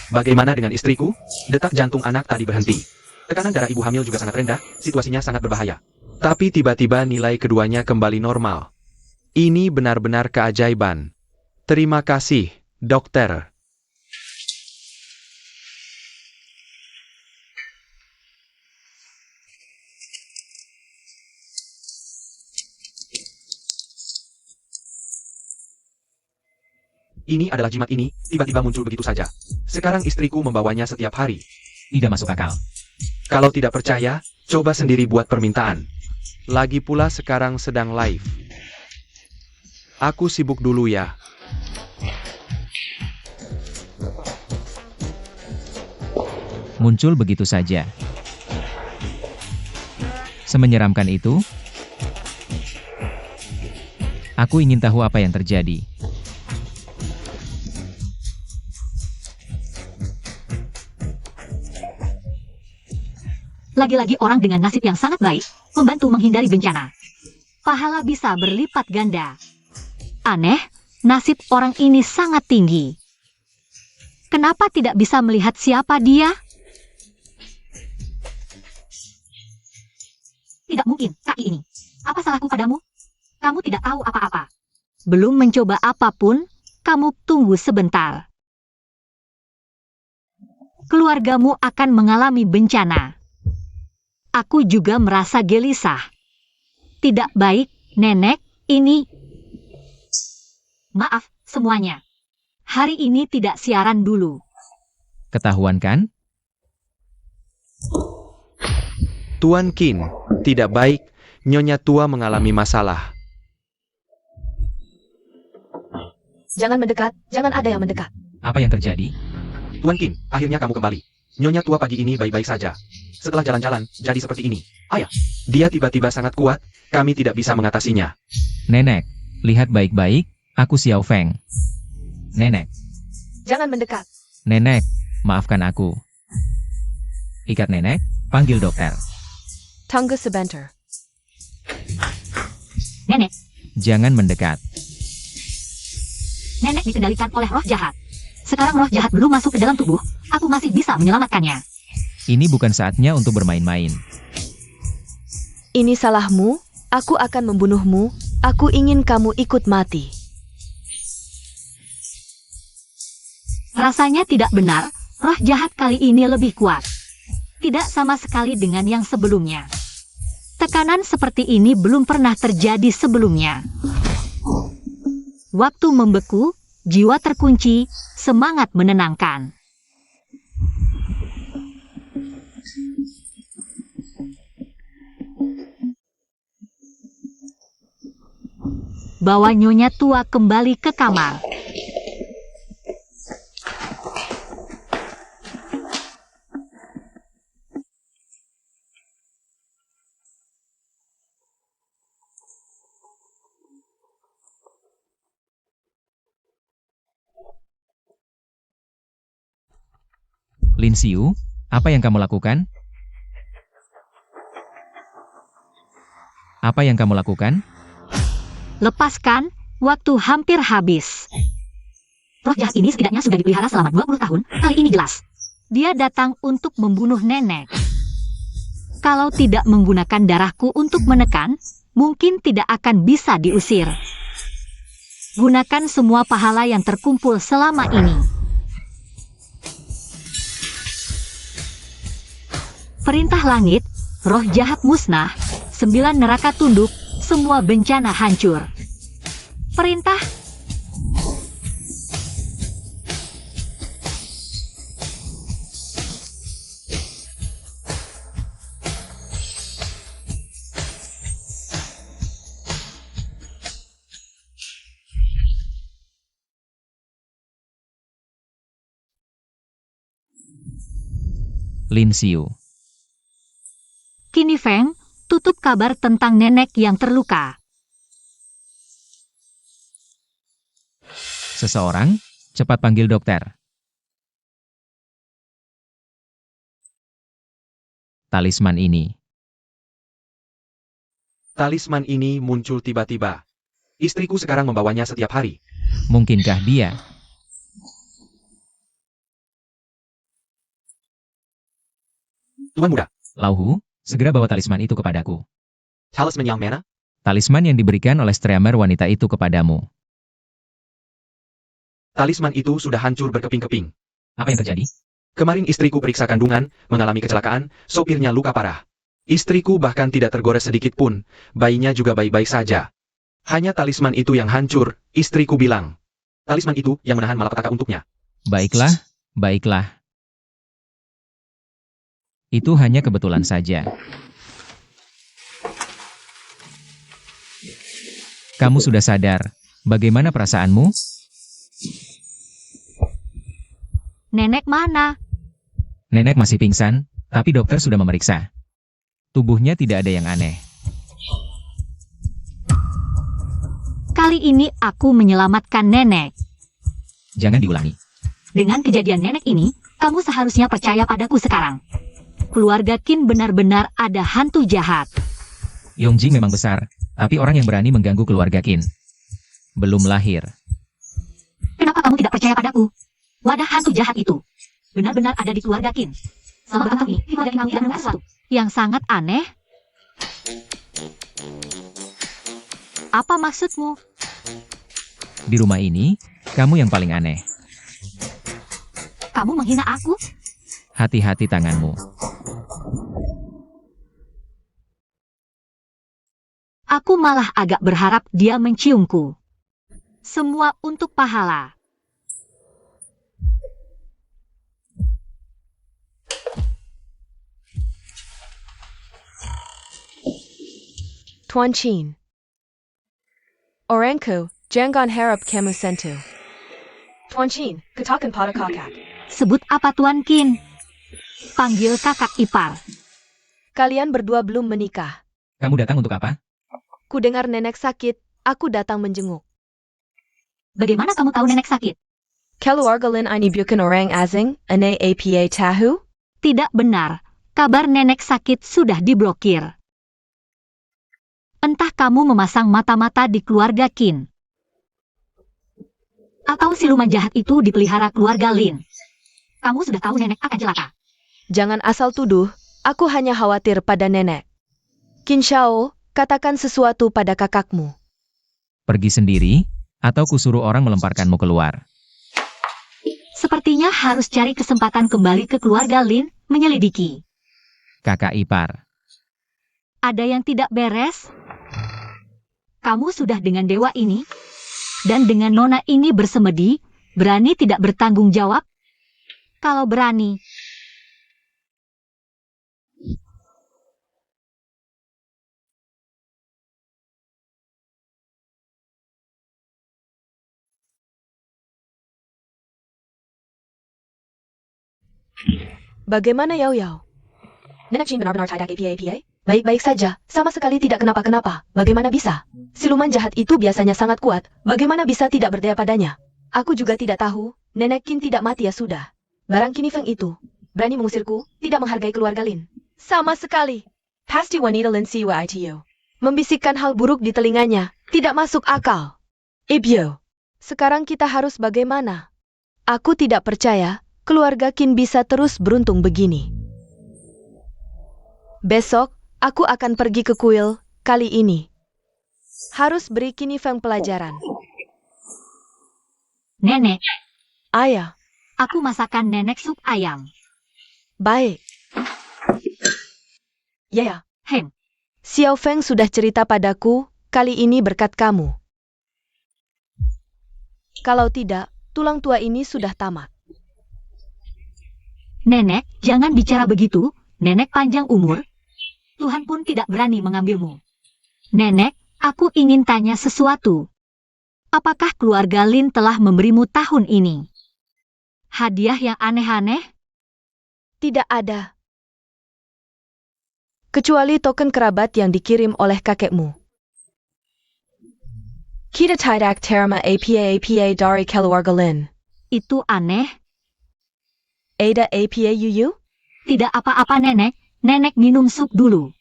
Bagaimana dengan istriku? Detak jantung anak tadi berhenti. Tekanan darah ibu hamil juga sangat rendah, situasinya sangat berbahaya. Tapi tiba-tiba nilai keduanya kembali normal. Ini benar-benar keajaiban. Terima kasih, dokter. Ini adalah jimat ini, tiba-tiba muncul begitu saja. Sekarang istriku membawanya setiap hari. Tidak masuk akal. Kalau tidak percaya, coba sendiri buat permintaan. Lagi pula sekarang sedang live. Aku sibuk dulu ya. Muncul begitu saja. Semenyeramkan itu? Aku ingin tahu apa yang terjadi. Lagi-lagi orang dengan nasib yang sangat baik, membantu menghindari bencana. Pahala bisa berlipat ganda. Aneh, nasib orang ini sangat tinggi. Kenapa tidak bisa melihat siapa dia? Tidak mungkin, kaki ini. Apa salahku padamu? Kamu tidak tahu apa-apa. Belum mencoba apapun, kamu tunggu sebentar. Keluargamu akan mengalami bencana. Aku juga merasa gelisah. Tidak baik, nenek, ini. Maaf, semuanya. Hari ini tidak siaran dulu. Ketahuan kan? Tuan Qin, tidak baik, Nyonya tua mengalami masalah. Jangan mendekat, jangan ada yang mendekat. Apa yang terjadi? Tuan Qin, akhirnya kamu kembali. Nyonya tua pagi ini baik-baik saja. Setelah jalan-jalan, jadi seperti ini. Ayah, dia tiba-tiba sangat kuat, kami tidak bisa mengatasinya. Nenek, lihat baik-baik, aku Xiao Feng. Nenek, Jangan mendekat. nenek, maafkan aku. Ikat nenek, panggil dokter. Tunggu sebentar. Nenek, Jangan mendekat. nenek dikendalikan oleh roh jahat. Sekarang roh jahat belum masuk ke dalam tubuh, aku masih bisa menyelamatkannya. Ini bukan saatnya untuk bermain-main. Ini salahmu, aku akan membunuhmu, aku ingin kamu ikut mati. Rasanya tidak benar, roh jahat kali ini lebih kuat. Tidak sama sekali dengan yang sebelumnya. Tekanan seperti ini belum pernah terjadi sebelumnya. Waktu membeku, jiwa terkunci, semangat menenangkan. bawa nyonya tua kembali ke kamar. Lin Xiu, apa yang kamu lakukan? Apa yang kamu lakukan? Lepaskan, waktu hampir habis. Roh jahat ini setidaknya sudah dipelihara selama 20 tahun, kali ini jelas. Dia datang untuk membunuh nenek. Kalau tidak menggunakan darahku untuk menekan, mungkin tidak akan bisa diusir. Gunakan semua pahala yang terkumpul selama ini. Perintah langit, roh jahat musnah, 9 neraka tunduk, semua bencana hancur. Perintah Lin Xiu. Kini Feng, tutup kabar tentang nenek yang terluka. Seseorang, cepat panggil dokter. Talisman ini. Talisman ini muncul tiba-tiba. Istriku sekarang membawanya setiap hari. Mungkinkah dia? Tuan muda, Lauhu, segera bawa talisman itu kepadaku. talisman yang mana? Talisman yang diberikan oleh streamer wanita itu kepadamu. Talisman itu sudah hancur berkeping-keping. Apa yang terjadi? Kemarin istriku periksa kandungan, mengalami kecelakaan, sopirnya luka parah. Istriku bahkan tidak tergores sedikit pun, bayinya juga baik-baik saja. Hanya talisman itu yang hancur, istriku bilang. Talisman itu yang menahan malapetaka untuknya. Baiklah, baiklah. Itu hanya kebetulan saja. Kamu sudah sadar. Bagaimana perasaanmu? Nenek mana? Nenek masih pingsan, tapi dokter sudah memeriksa. Tubuhnya tidak ada yang aneh. Kali ini aku menyelamatkan nenek. Jangan diulangi. Dengan kejadian nenek ini, kamu seharusnya percaya padaku sekarang. Keluarga Qin benar-benar ada hantu jahat. Yongjing memang besar, tapi orang yang berani mengganggu keluarga Qin belum lahir. Kenapa kamu tidak percaya padaku? Wadah hantu jahat itu benar-benar ada di keluarga Qin. Selama bertahun ini, keluarga Qin tidak menemukan sesuatu. Yang sangat aneh. Apa maksudmu? Di rumah ini, kamu yang paling aneh. Kamu menghina aku? Hati-hati tanganmu. Aku malah agak berharap dia menciumku. Semua untuk pahala. Tuan Chin. Orangku, jangan harap kamu sentuh. Tuan Chin, katakan pada kakak. Sebut apa Tuan Qin? Panggil kakak ipar. Kalian berdua belum menikah. Kamu datang untuk apa? Ku dengar nenek sakit, aku datang menjenguk. Bagaimana kamu tahu nenek sakit? Keluarga Lin ini bukan orang asing, ane apa tahu? Tidak benar. Kabar nenek sakit sudah diblokir. Entah kamu memasang mata-mata di keluarga Qin. Atau siluman jahat itu dipelihara keluarga Lin. Kamu sudah tahu nenek akan celaka. Jangan asal tuduh, aku hanya khawatir pada nenek. Qin Shao, katakan sesuatu pada kakakmu. Pergi sendiri, atau kusuruh orang melemparkanmu keluar. Sepertinya harus cari kesempatan kembali ke keluarga Lin, menyelidiki. Kakak ipar. Ada yang tidak beres? Kamu sudah dengan dewa ini, dan dengan nona ini bersemedi, berani tidak bertanggung jawab? Kalau berani, Bagaimana Yao Yao? Nenek Jin benar-benar tidak APA. Baik-baik saja, sama sekali tidak kenapa-kenapa. Bagaimana bisa? Siluman jahat itu biasanya sangat kuat, bagaimana bisa tidak berdaya padanya? Aku juga tidak tahu, Nenek Qin tidak mati ya sudah. Barang Qin Feng itu, berani mengusirku, tidak menghargai keluarga Lin. Sama sekali. Pasti wanita Lin Siwa itu. Membisikkan hal buruk di telinganya, tidak masuk akal. Ibyo, sekarang kita harus bagaimana? Aku tidak percaya, keluarga Qin bisa terus beruntung begini. Besok, aku akan pergi ke kuil, kali ini. Harus beri Qin Feng pelajaran. Nenek, Ayah, aku masakan nenek sup ayam. baik. Ya, Hem, Xiao Feng sudah cerita padaku, kali ini berkat kamu. Kalau tidak, tulang tua ini sudah tamat. nenek, jangan bicara begitu. Nenek panjang umur. Tuhan pun tidak berani mengambilmu. Nenek, aku ingin tanya sesuatu. Apakah keluarga Lin telah memberimu tahun ini hadiah yang aneh-aneh? Tidak ada. Kecuali token kerabat yang dikirim oleh kakekmu. Kita tidak terima apa dari keluarga Lin. Itu aneh. Ada apa Yuyu? Tidak apa-apa nenek. Nenek minum sup dulu.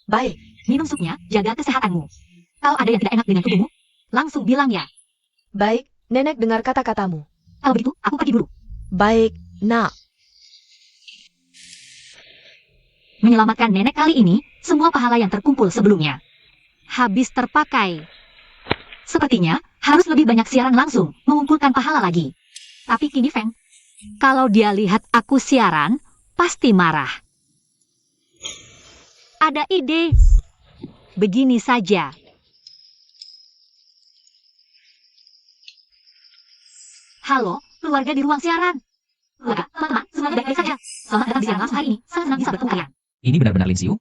Baik. Minum supnya, jaga kesehatanmu. Kalau ada yang tidak enak dengan tubuhmu, langsung bilang ya. Baik, Nenek dengar kata-katamu. Kalau begitu, aku pergi dulu. Baik, nak. Menyelamatkan nenek kali ini, semua pahala yang terkumpul sebelumnya habis terpakai. Sepertinya, harus lebih banyak siaran langsung, mengumpulkan pahala lagi. Tapi Qin Feng, kalau dia lihat aku siaran, pasti marah. Ada ide. Begini saja. Halo, keluarga di ruang siaran. Keluarga, teman-teman, semuanya baik-baik saja. Selamat datang di siaran langsung hari ini. Sangat senang bisa bertemu kalian. Ini benar-benar Lin Xiu?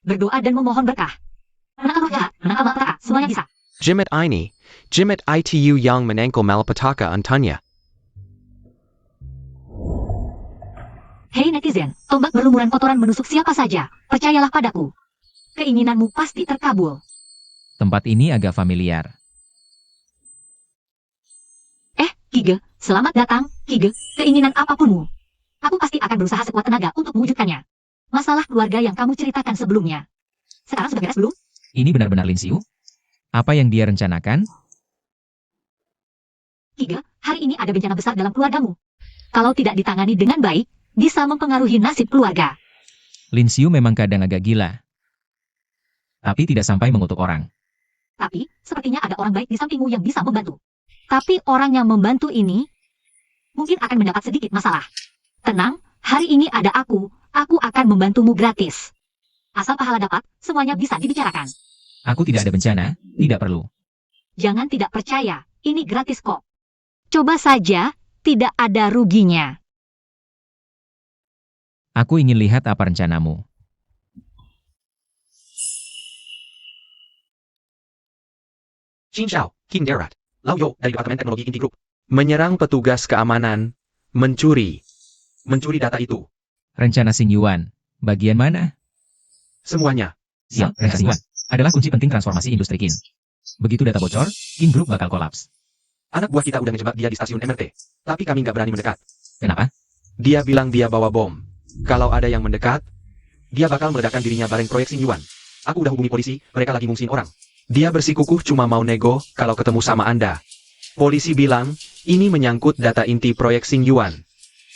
Berdoa dan memohon berkah. Menangkap roh jahat, menangkap malapetaka, semuanya bisa. Jimat itu yang menangkal malapetaka Antanya. Hei netizen, tombak berlumuran kotoran menusuk siapa saja. Percayalah padaku. Keinginanmu pasti terkabul. Tempat ini agak familiar. Kige, selamat datang, Kige. Keinginan apapunmu, aku pasti akan berusaha sekuat tenaga untuk mewujudkannya. Masalah keluarga yang kamu ceritakan sebelumnya. Sekarang sudah beres belum? Ini benar-benar Lin Xiu? Apa yang dia rencanakan? Kige, hari ini ada bencana besar dalam keluargamu. Kalau tidak ditangani dengan baik, bisa mempengaruhi nasib keluarga. Lin Xiu memang kadang agak gila. Tapi tidak sampai mengutuk orang. Tapi, sepertinya ada orang baik di sampingmu yang bisa membantu. Tapi orang yang membantu ini mungkin akan mendapat sedikit masalah. Tenang, hari ini ada aku akan membantumu gratis. Asal pahala dapat, semuanya bisa dibicarakan. Aku tidak ada bencana, tidak perlu. Jangan tidak percaya, ini gratis kok. Coba saja, tidak ada ruginya. Aku ingin lihat apa rencanamu. Jin Xiao, King Gerard, Lau Yo dari Departemen Teknologi Inti Group. Menyerang petugas keamanan, mencuri data itu. Rencana Xing Yuan, bagian mana? Semuanya. Siap, rencana Xing Yuan adalah kunci penting transformasi industri Qin. Begitu data bocor, Qin Group bakal kolaps. Anak buah kita udah ngejebak dia di stasiun MRT. Tapi kami nggak berani mendekat. Kenapa? Dia bilang dia bawa bom. Kalau ada yang mendekat, dia bakal meledakkan dirinya bareng proyek Xing Yuan. Aku udah hubungi polisi, mereka lagi ngungsiin orang. Dia bersikukuh cuma mau nego kalau ketemu sama Anda. Polisi bilang, ini menyangkut data inti proyek Xing Yuan.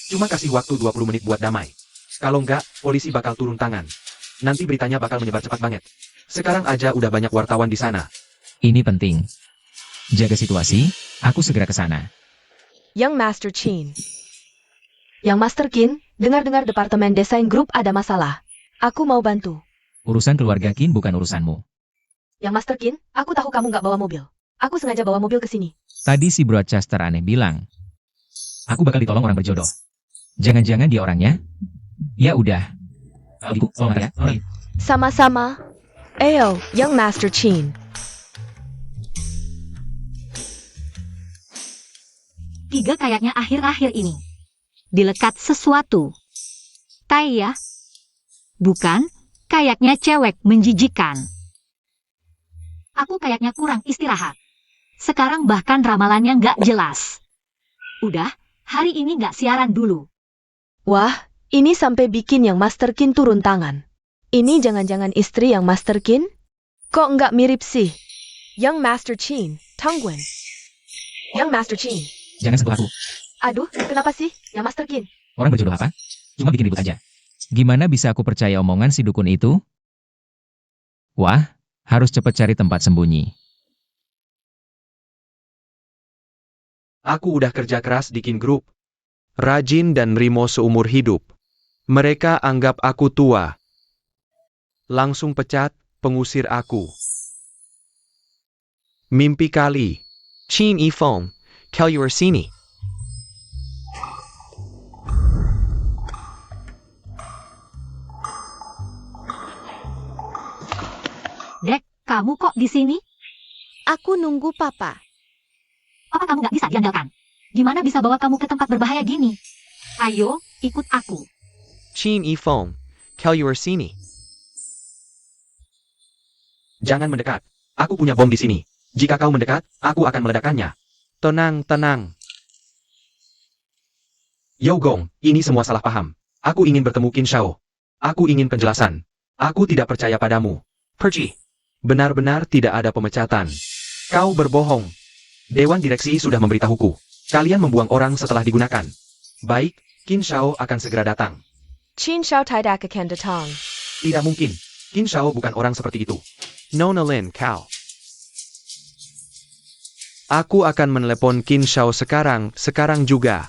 Cuma kasih waktu 20 menit buat damai. Kalau enggak, polisi bakal turun tangan. Nanti beritanya bakal menyebar cepat banget. Sekarang aja udah banyak wartawan di sana. Ini penting. Jaga situasi, aku segera ke sana. Yang Master Qin. Yang Master Qin, dengar-dengar Departemen Desain Group ada masalah. Aku mau bantu. Urusan keluarga Qin bukan urusanmu. Yang Master Qin, aku tahu kamu nggak bawa mobil. Aku sengaja bawa mobil ke sini. Tadi si broadcaster aneh bilang, aku bakal ditolong orang berjodoh. Jangan-jangan dia orangnya? Ya udah. Kalau gitu, tolong ya. Sama-sama. Ayo, Yang Master Qin. Tiga kayaknya akhir-akhir ini Dilekat sesuatu. Tai ya? Bukan, kayaknya cewek menjijikan. Aku kayaknya kurang istirahat. Sekarang bahkan ramalannya nggak jelas. Udah, hari ini nggak siaran dulu. Wah, ini sampai bikin yang Master Qin turun tangan. Ini jangan-jangan istri yang Master Qin? Kok nggak mirip sih? Yang Master Qin, Tang Wen. Yang Master Qin. Jangan sentuh aku. Aduh, kenapa sih? Yang Master Qin. Orang berjodoh apa? Cuma bikin ribut aja. Gimana bisa aku percaya omongan si dukun itu? Wah, harus cepat cari tempat sembunyi. Aku udah kerja keras di Qin Group. Rajin dan nerimo seumur hidup. Mereka anggap aku tua. Langsung pecat, pengusir aku. Mimpi kali. Qin Yifeng, tell your sini. Dek, kamu kok di sini? Aku nunggu papa. Apa kamu nggak bisa diandalkan? Gimana bisa bawa kamu ke tempat berbahaya gini? Ayo, ikut aku. Qin Yifeng, tell your sini. Jangan mendekat. Aku punya bom di sini. Jika kau mendekat, aku akan meledakkannya. Tenang, tenang. Yo Gong, ini semua salah paham. Aku ingin bertemu Qin Shao. Aku ingin penjelasan. Aku tidak percaya padamu. Pergi. Benar-benar tidak ada pemecatan. Kau berbohong. Dewan direksi sudah memberitahuku. Kalian membuang orang setelah digunakan. Baik, Qin Shao akan segera datang. Qin Shao tidak akan datang. Tidak mungkin. Qin Shao bukan orang seperti itu. Nona Lin, kau. Aku akan menelepon Qin Shao sekarang juga.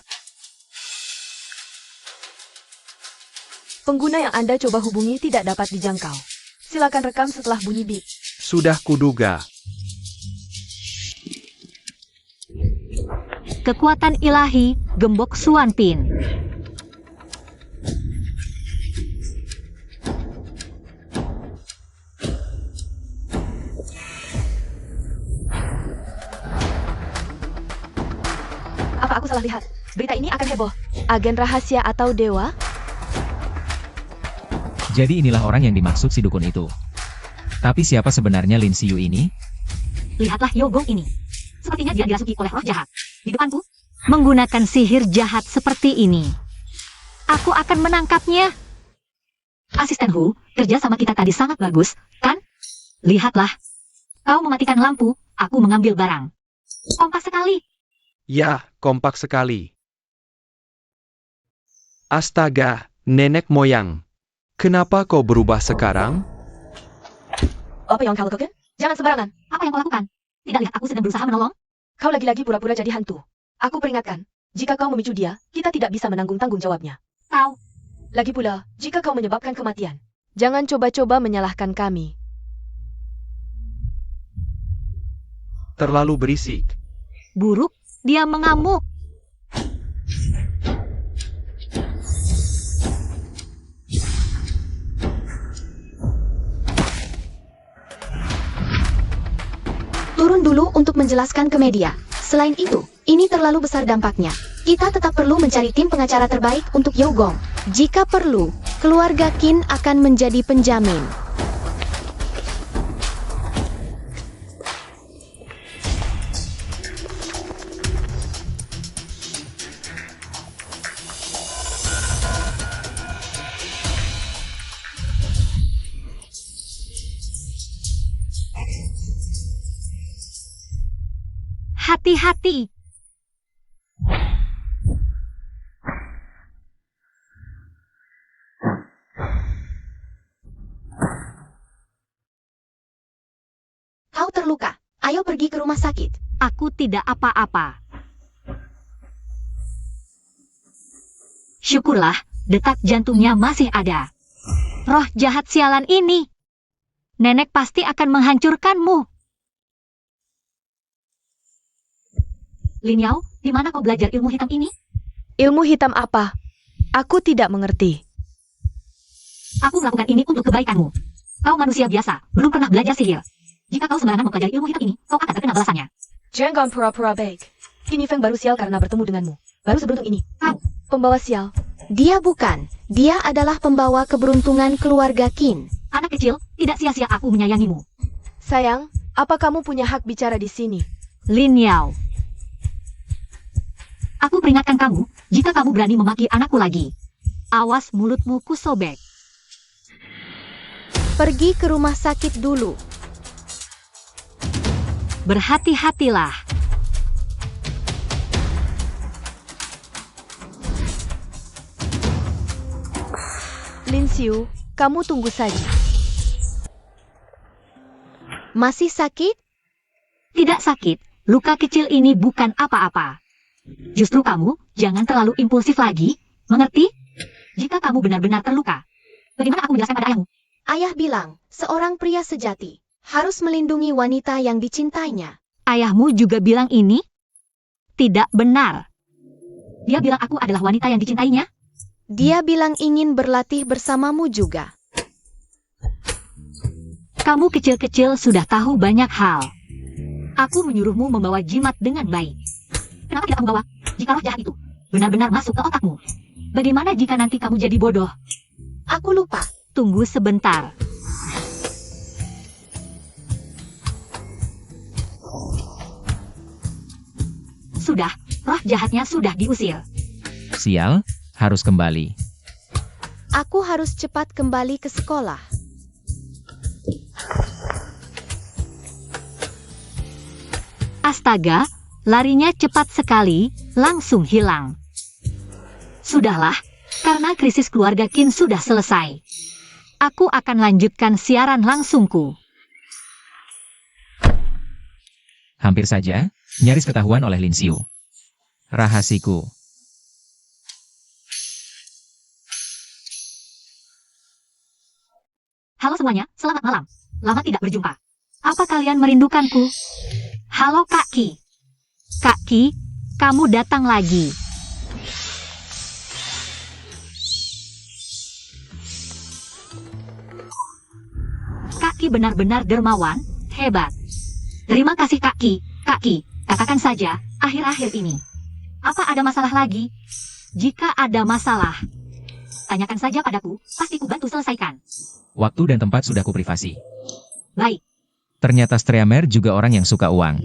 Pengguna yang Anda coba hubungi tidak dapat dijangkau. Silakan rekam setelah bunyi bip. Sudah kuduga. Kekuatan ilahi, gembok Suan Pin. Apa aku salah lihat? Berita ini akan heboh. Agen rahasia atau dewa? Jadi inilah orang yang dimaksud si dukun itu. Tapi siapa sebenarnya Lin Xiu ini? Lihatlah Yogong ini. Sepertinya dia dirasuki oleh roh jahat. Di depanku, menggunakan sihir jahat seperti ini. Aku akan menangkapnya. Asisten Hu, kerja sama kita tadi sangat bagus, kan? Lihatlah. Kau mematikan lampu, aku mengambil barang. Kompak sekali. Ya, kompak sekali. Astaga, nenek moyang. Kenapa kau berubah sekarang? Apa yang kau lakukan? Jangan sembarangan. Apa yang kau lakukan? Tidak lihat aku sedang berusaha menolong? Kau lagi-lagi pura-pura jadi hantu. Aku peringatkan, jika kau memicu dia, kita tidak bisa menanggung tanggung jawabnya. Kau. Lagi pula, jika kau menyebabkan kematian, jangan coba-coba menyalahkan kami. Terlalu berisik. Buruk, dia mengamuk. Turun dulu untuk menjelaskan ke media. Selain itu, ini terlalu besar dampaknya. Kita tetap perlu mencari tim pengacara terbaik untuk Yogong. Jika perlu, keluarga Qin akan menjadi penjamin. Hati-hati. Kau terluka. Ayo pergi ke rumah sakit. Aku tidak apa-apa. Syukurlah, detak jantungnya masih ada. Roh jahat sialan ini. Nenek pasti akan menghancurkanmu. Lin Yao, di mana kau belajar ilmu hitam ini? Ilmu hitam apa? Aku tidak mengerti. Aku melakukan ini untuk kebaikanmu. Kau manusia biasa, belum pernah belajar sihir. Jika kau sembarangan mempelajari ilmu hitam ini, kau akan terkena balasannya. Jangan pura-pura baik. Qin Yifeng baru sial karena bertemu denganmu. Baru seberuntung ini. Pembawa sial. Dia bukan. Dia adalah pembawa keberuntungan keluarga Qin. Anak kecil, tidak sia-sia aku menyayangimu. Sayang, apa kamu punya hak bicara di sini? Lin Yao. Aku peringatkan kamu, jika kamu berani memaki anakku lagi. Awas mulutmu kusobek. Pergi ke rumah sakit dulu. Berhati-hatilah. Lin Xiu, kamu tunggu saja. Masih sakit? Tidak sakit, luka kecil ini bukan apa-apa. Justru kamu, jangan terlalu impulsif lagi, mengerti? Jika kamu benar-benar terluka, bagaimana aku menjelaskan pada ayahmu? Ayah bilang, seorang pria sejati harus melindungi wanita yang dicintainya. Ayahmu juga bilang ini? Tidak benar. Dia bilang aku adalah wanita yang dicintainya. Dia bilang ingin berlatih bersamamu juga. Kamu kecil-kecil sudah tahu banyak hal. Aku menyuruhmu membawa jimat dengan baik. Kenapa tidak kamu bawa? Jika roh jahat itu benar-benar masuk ke otakmu, bagaimana jika nanti kamu jadi bodoh? Aku lupa. Tunggu sebentar. Sudah, roh jahatnya sudah diusir. Sial, harus kembali. Aku harus cepat kembali ke sekolah. Astaga, larinya cepat sekali, langsung hilang. Sudahlah, karena krisis keluarga Qin sudah selesai. Aku akan lanjutkan siaran langsungku. Hampir saja, nyaris ketahuan oleh Lin Xiu. Rahasiku. Halo semuanya, selamat malam. Lama tidak berjumpa. Apa kalian merindukanku? Halo Kak Qi. Kak Qi, kamu datang lagi. Kak Qi benar-benar dermawan, hebat. Terima kasih Kak Qi. Kak Qi, katakan saja, akhir-akhir ini. Apa ada masalah lagi? Jika ada masalah, Tanyakan saja padaku, pasti ku bantu selesaikan. Waktu dan tempat sudah kuprivasi. Baik, Ternyata Streamer juga orang yang suka uang.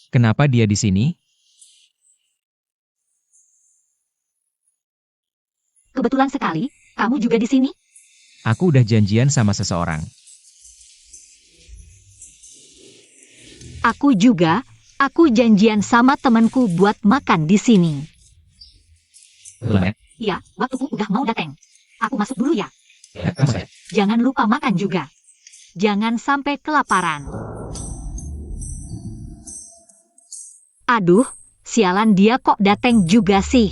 Kenapa dia di sini? kebetulan sekali, kamu juga di sini? Aku udah janjian sama seseorang. aku juga, aku janjian sama temanku buat makan di sini. Lemet. Iya, waktuku udah mau datang. Aku masuk dulu ya. Ya, kamu saya. Jangan lupa makan juga. Jangan sampai kelaparan. Aduh, sialan dia kok dateng juga sih.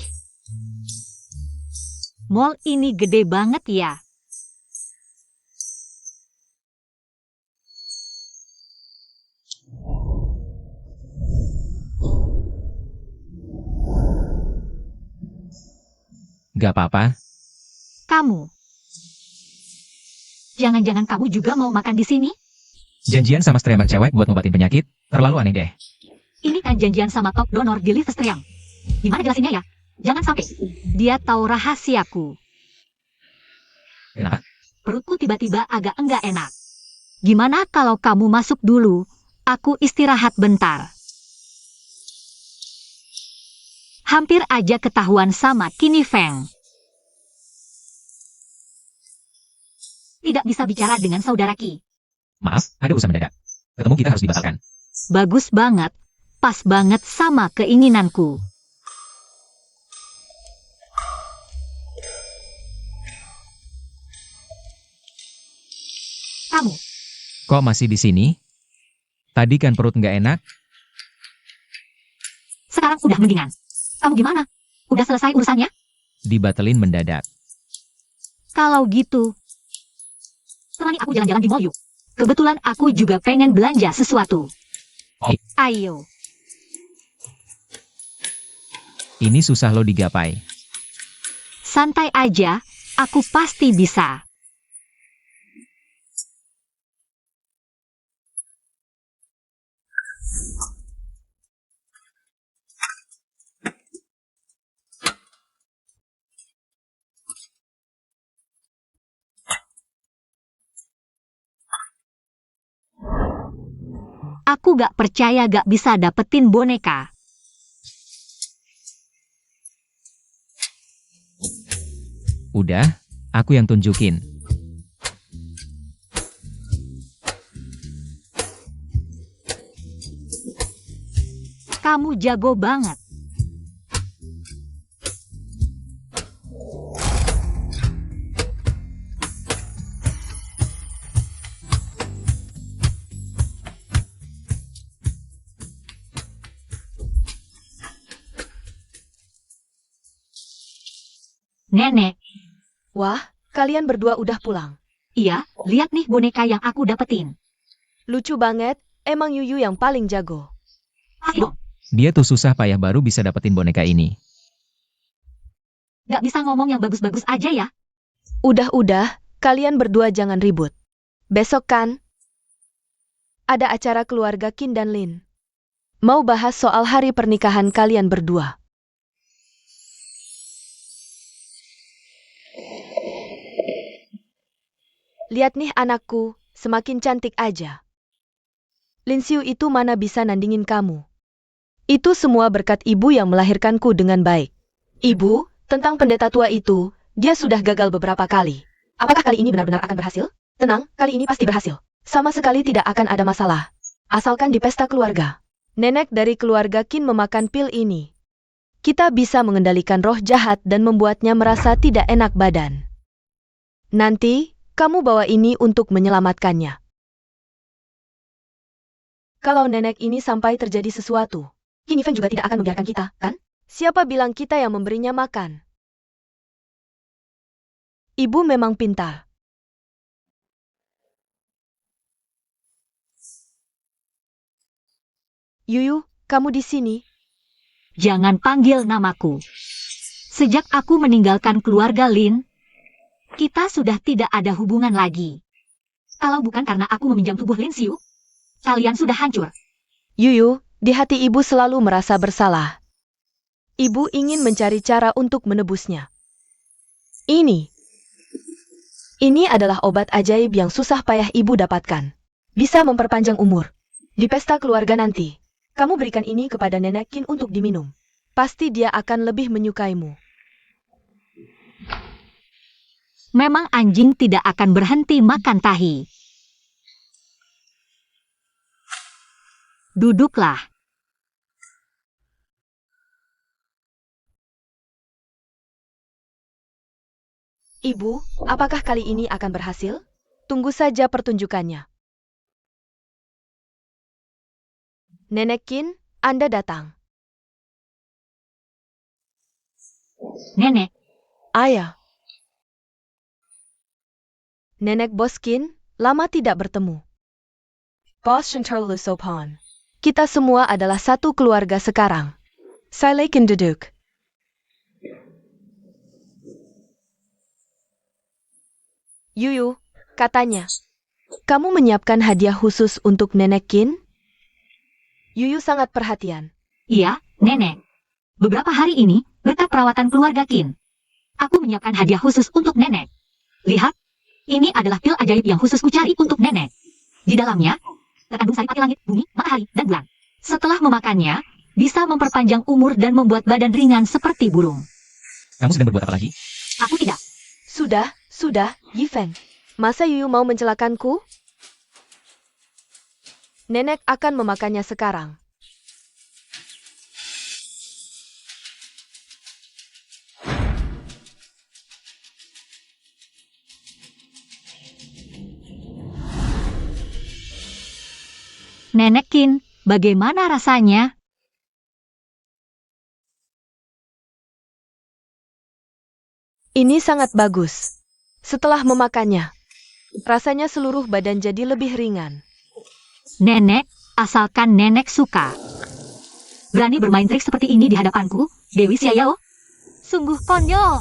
Mall ini gede banget ya. Gak apa-apa. Kamu, Jangan-jangan kamu juga mau makan di sini? Janjian sama streamer cewek buat ngobatin penyakit, terlalu aneh deh. Ini kan janjian sama top donor di Livestrium. Gimana jelasinnya ya? Jangan sampai. dia tahu rahasiaku. Kenapa? Perutku tiba-tiba agak enggak enak. Gimana kalau kamu masuk dulu? Aku istirahat bentar. Hampir aja ketahuan sama Kini Feng. Tidak bisa bicara dengan saudara Qi. Maaf, ada urusan mendadak. Ketemu kita harus dibatalkan. Bagus banget. Pas banget sama keinginanku. Kamu, Kok masih di sini? Tadi kan perut nggak enak? sekarang udah mendingan. Kamu gimana? Udah selesai urusannya? Dibatelin mendadak. Kalau gitu, Temani aku jalan-jalan di mall yuk. Kebetulan aku juga pengen belanja sesuatu. ayo. Ini susah lo digapai. Santai aja, aku pasti bisa. Aku gak percaya gak bisa dapetin boneka. Udah, aku yang tunjukin. Kamu jago banget. Nenek, Wah, kalian berdua udah pulang. iya, lihat nih boneka yang aku dapetin. Lucu banget, emang Yuyu yang paling jago. Ayo, Dia tuh susah payah baru bisa dapetin boneka ini. gak bisa ngomong yang bagus-bagus aja ya. Udah, kalian berdua jangan ribut. Besok kan? Ada acara keluarga Qin dan Lin. Mau bahas soal hari pernikahan kalian berdua. Lihat nih anakku, semakin cantik aja. Lin Xiu itu mana bisa nandingin kamu. Itu semua berkat ibu yang melahirkanku dengan baik. Ibu, tentang pendeta tua itu, dia sudah gagal beberapa kali. Apakah kali ini benar-benar akan berhasil? Tenang, kali ini pasti berhasil. Sama sekali tidak akan ada masalah. Asalkan di pesta keluarga. Nenek dari keluarga Qin memakan pil ini. Kita bisa mengendalikan roh jahat dan membuatnya merasa tidak enak badan. Nanti, kamu bawa ini untuk menyelamatkannya. Kalau nenek ini sampai terjadi sesuatu, Qin Yifeng juga tidak akan membiarkan kita, kan? Siapa bilang kita yang memberinya makan? Ibu memang pintar. Yuyu, kamu di sini? Jangan panggil namaku. Sejak aku meninggalkan keluarga Lin, kita sudah tidak ada hubungan lagi. Kalau bukan karena aku meminjam tubuh Lin Xiu, kalian sudah hancur. Yuyu, di hati ibu selalu merasa bersalah. Ibu ingin mencari cara untuk menebusnya. Ini adalah obat ajaib yang susah payah ibu dapatkan. Bisa memperpanjang umur. Di pesta keluarga nanti, kamu berikan ini kepada nenek Qin untuk diminum. Pasti dia akan lebih menyukaimu. Memang anjing tidak akan berhenti makan tahi. Duduklah. Ibu, apakah kali ini akan berhasil? Tunggu saja pertunjukannya. Nenek Qin, Anda datang. Nenek, Ayah. Nenek Bos Qin, lama tidak bertemu. Bos Shinter Lusopan. Kita semua adalah satu keluarga sekarang. Silakan duduk. Yuyu, katanya, kamu menyiapkan hadiah khusus untuk Nenek Qin? Yuyu sangat perhatian. iya, Nenek. Beberapa hari ini, berkat perawatan keluarga Qin, aku menyiapkan hadiah khusus untuk Nenek. Lihat, ini adalah pil ajaib yang khusus kucari untuk Nenek. Di dalamnya, terkandung saripati langit, bumi, matahari, dan bulan. Setelah memakannya, bisa memperpanjang umur dan membuat badan ringan seperti burung. Kamu sedang berbuat apa lagi? Aku tidak. Sudah, Yifeng. Masa Yuyu mau mencelakanku? Nenek akan memakannya sekarang. Nenek Qin, bagaimana rasanya? Ini sangat bagus. Setelah memakannya, rasanya seluruh badan jadi lebih ringan. Nenek, asalkan Nenek suka. Berani bermain trik seperti ini di hadapanku, Dewi Xiaoyao? Sungguh konyol.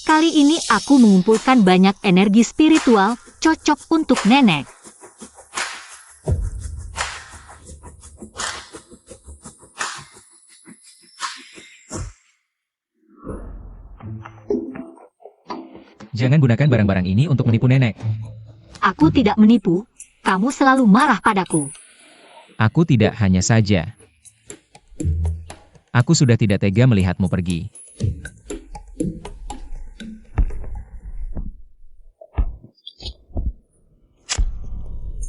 Kali ini aku mengumpulkan banyak energi spiritual cocok untuk nenek. Jangan gunakan barang-barang ini untuk menipu nenek. Aku tidak menipu, kamu selalu marah padaku. Aku tidak hanya saja. Aku sudah tidak tega melihatmu pergi.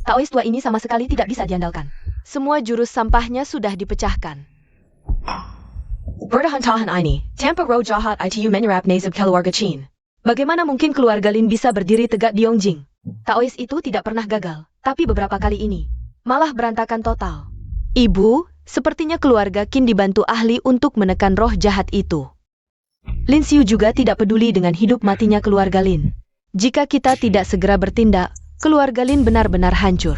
Taois tua ini sama sekali tidak bisa diandalkan. Semua jurus sampahnya sudah dipecahkan. Bertahan-tahan ini, tanpa roh jahat itu menyerap nasib keluarga Qin. Bagaimana mungkin keluarga Lin bisa berdiri tegak di Yongjing? Taois itu tidak pernah gagal, tapi beberapa kali ini malah berantakan total. Ibu, sepertinya keluarga Qin dibantu ahli untuk menekan roh jahat itu. Lin Xiu juga tidak peduli dengan hidup matinya keluarga Lin. Jika kita tidak segera bertindak, keluarga Lin benar-benar hancur.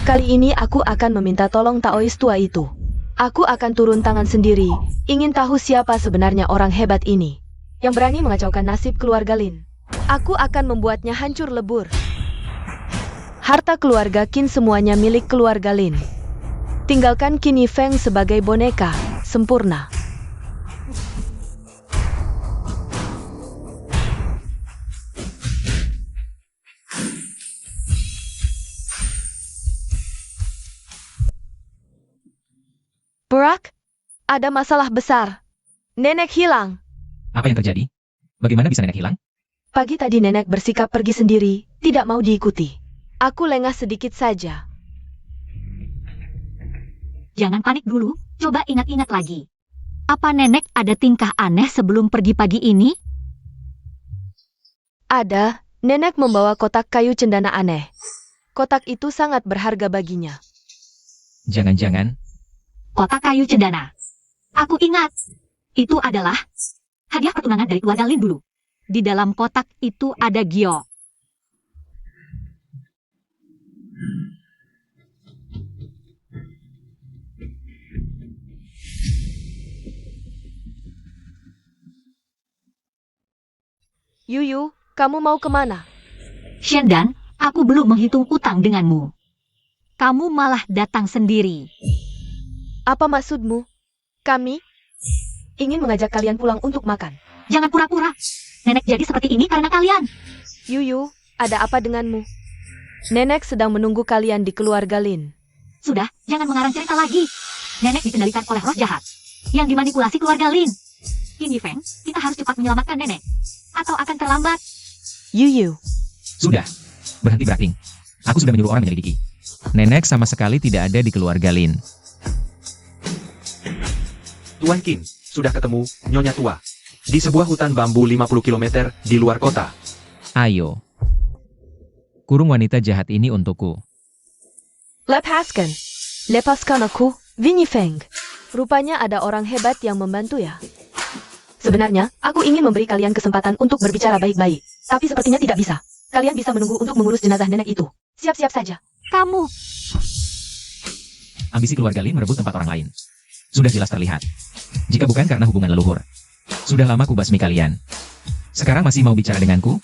Kali ini aku akan meminta tolong Taois tua itu. Aku akan turun tangan sendiri, ingin tahu siapa sebenarnya orang hebat ini yang berani mengacaukan nasib keluarga Lin. Aku akan membuatnya hancur lebur. Harta keluarga Qin semuanya milik keluarga Lin. Tinggalkan Qin Yifeng sebagai boneka, sempurna. Burak, ada masalah besar. Nenek hilang. Apa yang terjadi? Bagaimana bisa nenek hilang? Pagi tadi nenek bersikap pergi sendiri, tidak mau diikuti. Aku lengah sedikit saja. Jangan panik dulu, coba ingat-ingat lagi. Apa nenek ada tingkah aneh sebelum pergi pagi ini? Ada, nenek membawa kotak kayu cendana aneh. Kotak itu sangat berharga baginya. Jangan-jangan, Kotak kayu cendana. Aku ingat. Itu adalah hadiah pertunangan dari keluarga Lin dulu. Di dalam kotak itu ada Gyo. Yuyu, kamu mau kemana? Shendan, aku belum menghitung utang denganmu. Kamu malah datang sendiri. Apa maksudmu? Kami ingin mengajak kalian pulang untuk makan. Jangan pura-pura. Nenek jadi seperti ini karena kalian. Yuyu, ada apa denganmu? Nenek sedang menunggu kalian di keluarga Lin. Sudah, jangan mengarang cerita lagi. Nenek dikendalikan oleh roh jahat yang dimanipulasi keluarga Lin. Qin Yifeng, kita harus cepat menyelamatkan nenek. Atau akan terlambat. Yuyu, sudah. Berhenti berakting. Aku sudah menyuruh orang menyelidiki. Nenek sama sekali tidak ada di keluarga Lin. Tuan Qin, sudah ketemu Nyonya Tua. Di sebuah hutan bambu 50 km di luar kota. Ayo. Kurung wanita jahat ini untukku. lepaskan. Lepaskan aku, Qin Yifeng. Rupanya ada orang hebat yang membantu ya. Sebenarnya, aku ingin memberi kalian kesempatan untuk berbicara baik-baik. Tapi sepertinya tidak bisa. Kalian bisa menunggu untuk mengurus jenazah nenek itu. Siap-siap saja. Kamu, Ambisi keluarga Lin merebut tempat orang lain. Sudah jelas terlihat. Jika bukan karena hubungan leluhur. Sudah lama ku basmi kalian. Sekarang masih mau bicara denganku?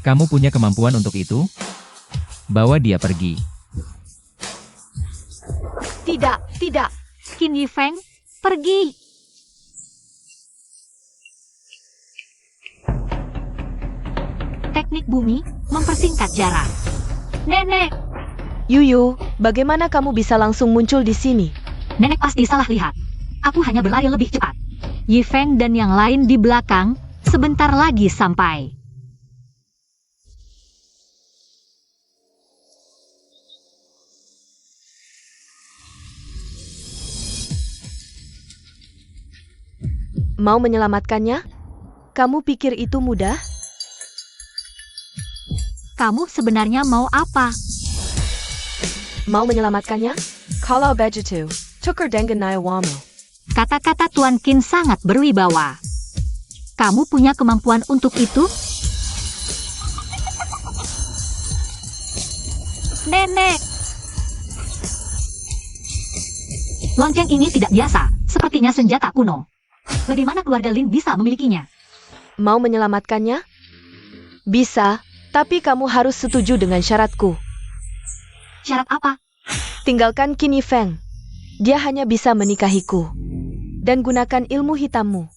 Kamu punya kemampuan untuk itu? Bawa dia pergi. Tidak. Qin Yifeng, pergi. Teknik bumi mempersingkat jarak. Nenek, Yuyu, bagaimana kamu bisa langsung muncul di sini? nenek pasti salah lihat. Aku hanya berlari lebih cepat. Yifeng dan yang lain di belakang, sebentar lagi sampai. Mau menyelamatkannya? Kamu pikir itu mudah? Kamu sebenarnya mau apa? Mau menyelamatkannya? Kalau begitu, tukar dengan nyawamu. Kata-kata Tuan Qin sangat berwibawa. Kamu punya kemampuan untuk itu? Nenek, Lonceng ini tidak biasa, sepertinya senjata kuno. Bagaimana keluarga Lin bisa memilikinya? Mau menyelamatkannya? Bisa, tapi kamu harus setuju dengan syaratku. Syarat apa? Tinggalkan Qin Yifeng. Dia hanya bisa menikahiku. Dan gunakan ilmu hitammu.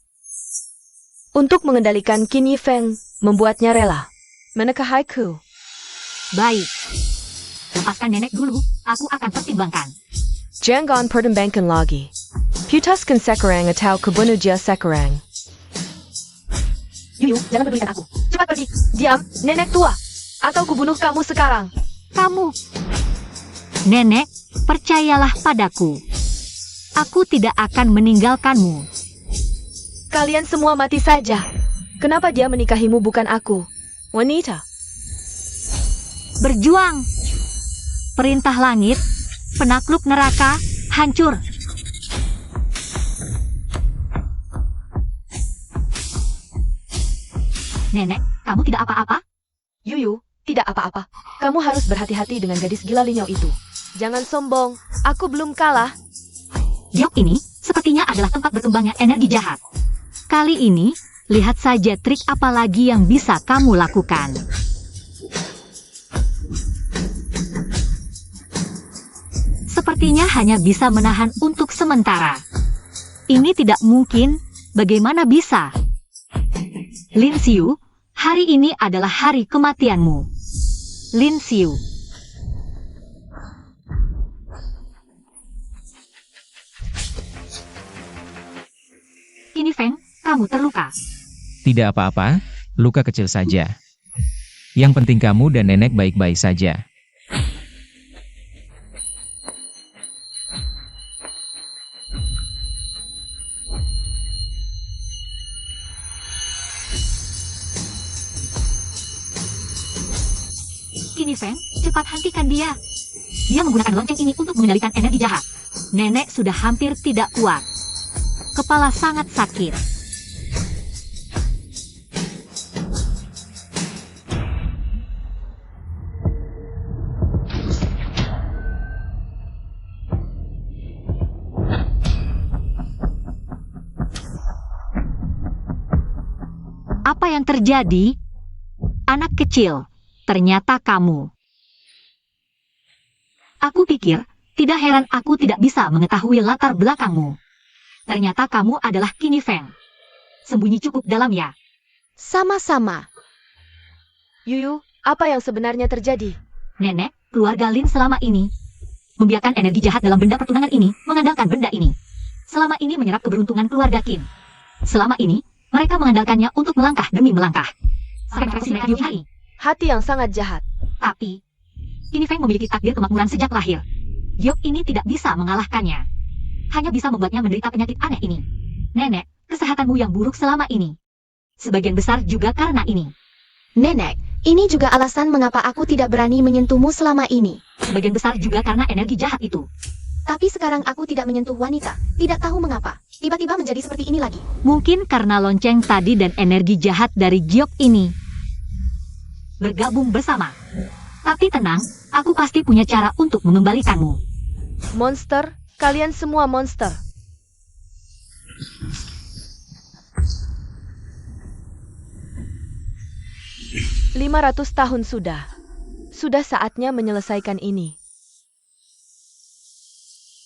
Untuk mengendalikan Qin Yifeng, membuatnya rela menikahiku. Baik. Lepaskan nenek dulu, aku akan pertimbangkan. Jangan pertimbangkan lagi. Putuskan sekarang atau kebunuh dia sekarang. Yuyu, jangan pedulikan aku. Cepat pergi. Diam, nenek tua. Atau kubunuh kamu sekarang. Kamu. Nenek, percayalah padaku. Aku tidak akan meninggalkanmu. Kalian semua mati saja. Kenapa dia menikahimu bukan aku? Wanita. Berjuang. Perintah langit, penakluk neraka, hancur. Nenek, kamu tidak apa-apa? Yuyu, tidak apa-apa. Kamu harus berhati-hati dengan gadis gila Linyao itu. Jangan sombong, aku belum kalah. Giok ini sepertinya adalah tempat berkembangnya energi jahat. Kali ini, lihat saja trik apa lagi yang bisa kamu lakukan. Sepertinya hanya bisa menahan untuk sementara. Ini tidak mungkin, bagaimana bisa? Lin Xiu, hari ini adalah hari kematianmu. Lin Xiu. Ini Feng, kamu terluka. Tidak apa-apa, luka kecil saja. Yang penting kamu dan nenek baik-baik saja. Ini Feng, cepat hentikan dia. Dia menggunakan lonceng ini untuk mengendalikan energi jahat. Nenek sudah hampir tidak kuat. Kepala sangat sakit. Apa yang terjadi? Anak kecil, ternyata kamu. Aku pikir, tidak heran aku tidak bisa mengetahui latar belakangmu. Ternyata kamu adalah Qin Yifeng. Sembunyi cukup dalam ya. Sama-sama. Yuyu, apa yang sebenarnya terjadi? Nenek, keluarga Lin selama ini membiarkan energi jahat dalam benda pertunangan ini, mengandalkan benda ini. Selama ini menyerap keberuntungan keluarga Qin. Selama ini, mereka mengandalkannya untuk melangkah demi melangkah. Sampai versi mereka dihai. Hati yang sangat jahat. Tapi, Qin Yifeng memiliki takdir kemakmuran sejak lahir. Giok ini tidak bisa mengalahkannya. Hanya bisa membuatnya menderita penyakit aneh ini. Nenek, kesehatanmu yang buruk selama ini. Sebagian besar juga karena ini. Nenek, ini juga alasan mengapa aku tidak berani menyentuhmu selama ini. Sebagian besar juga karena energi jahat itu. Tapi sekarang aku tidak menyentuh wanita. Tidak tahu mengapa. Tiba-tiba menjadi seperti ini lagi. Mungkin karena lonceng tadi dan energi jahat dari Giok ini bergabung bersama. Tapi tenang, aku pasti punya cara untuk mengembalikanmu. Monster, kalian semua monster. "500 tahun sudah. Sudah saatnya menyelesaikan ini."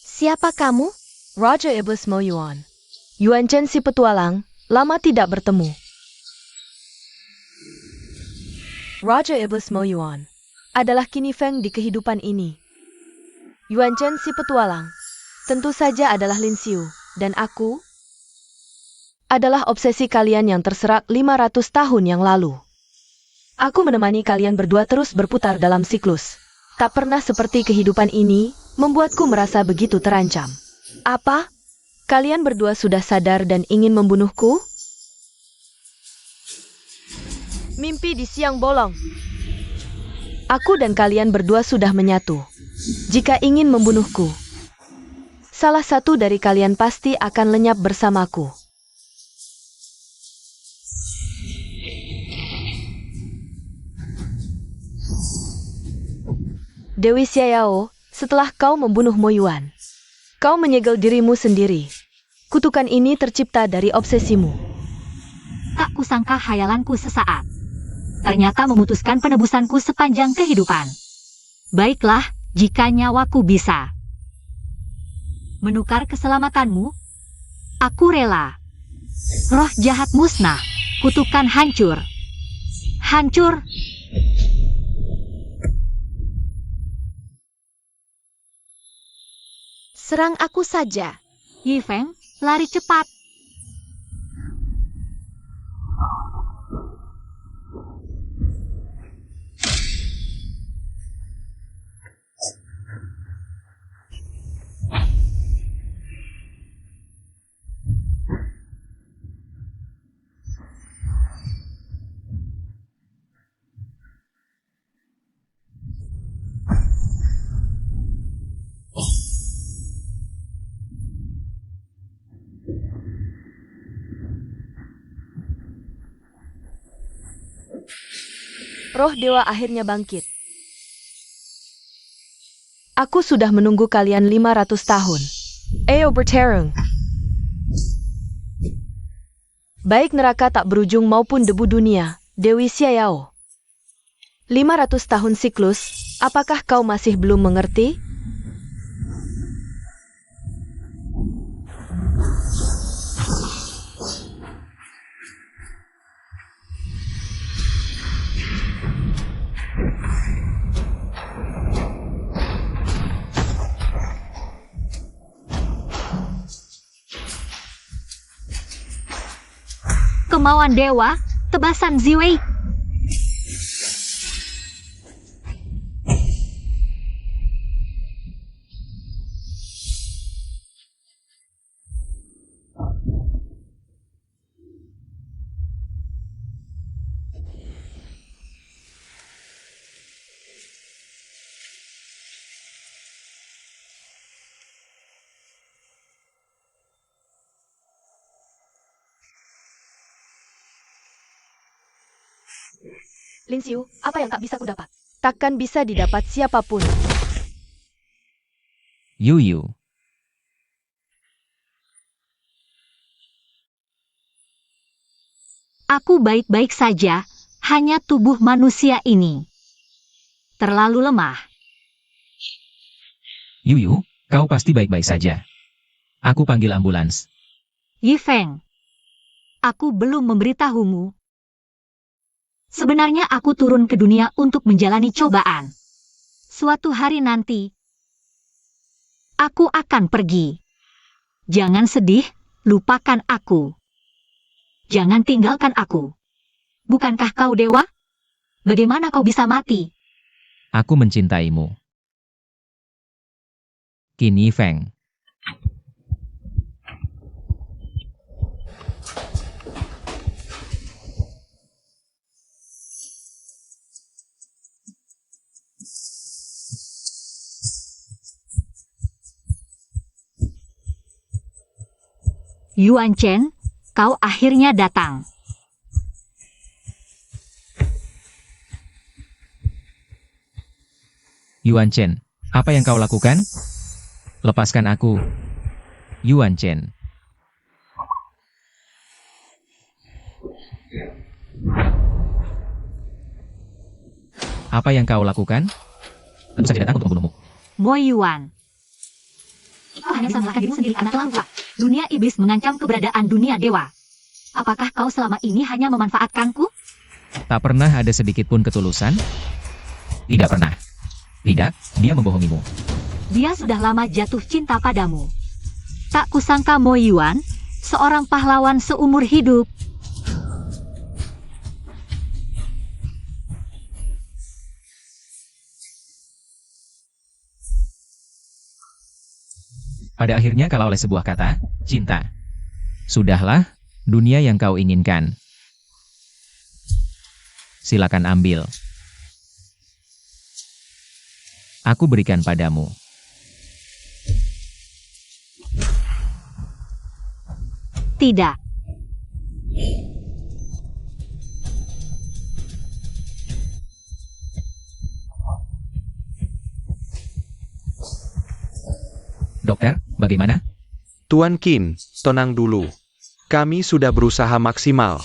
Siapa kamu? Raja Iblis Mo Yuan. Yuan Chen si petualang, lama tidak bertemu. Raja Iblis Mo Yuan adalah Qin Yifeng di kehidupan ini. Yuan Chen si petualang tentu saja adalah Lin Xiu, dan aku adalah obsesi kalian yang terserak 500 tahun yang lalu. Aku menemani kalian berdua terus berputar dalam siklus. Tak pernah seperti kehidupan ini, membuatku merasa begitu terancam. Apa? Kalian berdua sudah sadar dan ingin membunuhku? Mimpi di siang bolong. Aku dan kalian berdua sudah menyatu. Jika ingin membunuhku, salah satu dari kalian pasti akan lenyap bersamaku. Dewi Xiao, setelah kau membunuh Mo Yuan, Kau menyegel dirimu sendiri. Kutukan ini tercipta dari obsesimu. Tak kusangka hayalanku sesaat. Ternyata memutuskan penebusanku sepanjang kehidupan. Baiklah, jika nyawaku bisa menukar keselamatanmu, aku rela. Roh jahat musnah, kutukan hancur. Hancur. Serang aku saja. Yifeng, lari cepat. Roh dewa akhirnya bangkit. Aku sudah menunggu kalian 500 tahun. Ayo bertarung. Baik neraka tak berujung maupun debu dunia, Dewi Xiao. 500 tahun siklus, apakah kau masih belum mengerti? Kemauan dewa, tebasan Ziwei. Lin Xiu, apa yang tak bisa kudapat? Takkan bisa didapat siapapun. Yu. Aku baik-baik saja, hanya tubuh manusia ini terlalu lemah. Yu, kau pasti baik-baik saja. Aku panggil ambulans. Yifeng, aku belum memberitahumu. Sebenarnya aku turun ke dunia untuk menjalani cobaan. Suatu hari nanti, aku akan pergi. Jangan sedih, lupakan aku. Jangan tinggalkan aku. Bukankah kau dewa? Bagaimana kau bisa mati? Aku mencintaimu. Qin Yifeng. Yuan Chen, kau akhirnya datang. Yuan Chen, apa yang kau lakukan? Lepaskan aku. Yuan Chen. Apa yang kau lakukan? Tentu saja datang untuk membunuhmu. Mo Yuan. Kau hanya bisa menyalahkan dirimu sendiri karena terlalu kuat. Dunia iblis mengancam keberadaan dunia dewa. Apakah kau selama ini hanya memanfaatkanku? Tak pernah ada sedikit pun ketulusan? Tidak pernah. Tidak, dia membohongimu. Dia sudah lama jatuh cinta padamu. Tak kusangka Mo Yuan, seorang pahlawan seumur hidup. Pada akhirnya kalah oleh sebuah kata, cinta. Sudahlah, dunia yang kau inginkan. Silakan ambil. Aku berikan padamu. Tidak. Dokter, Bagaimana? Tuan Qin, tenang dulu. Kami sudah berusaha maksimal.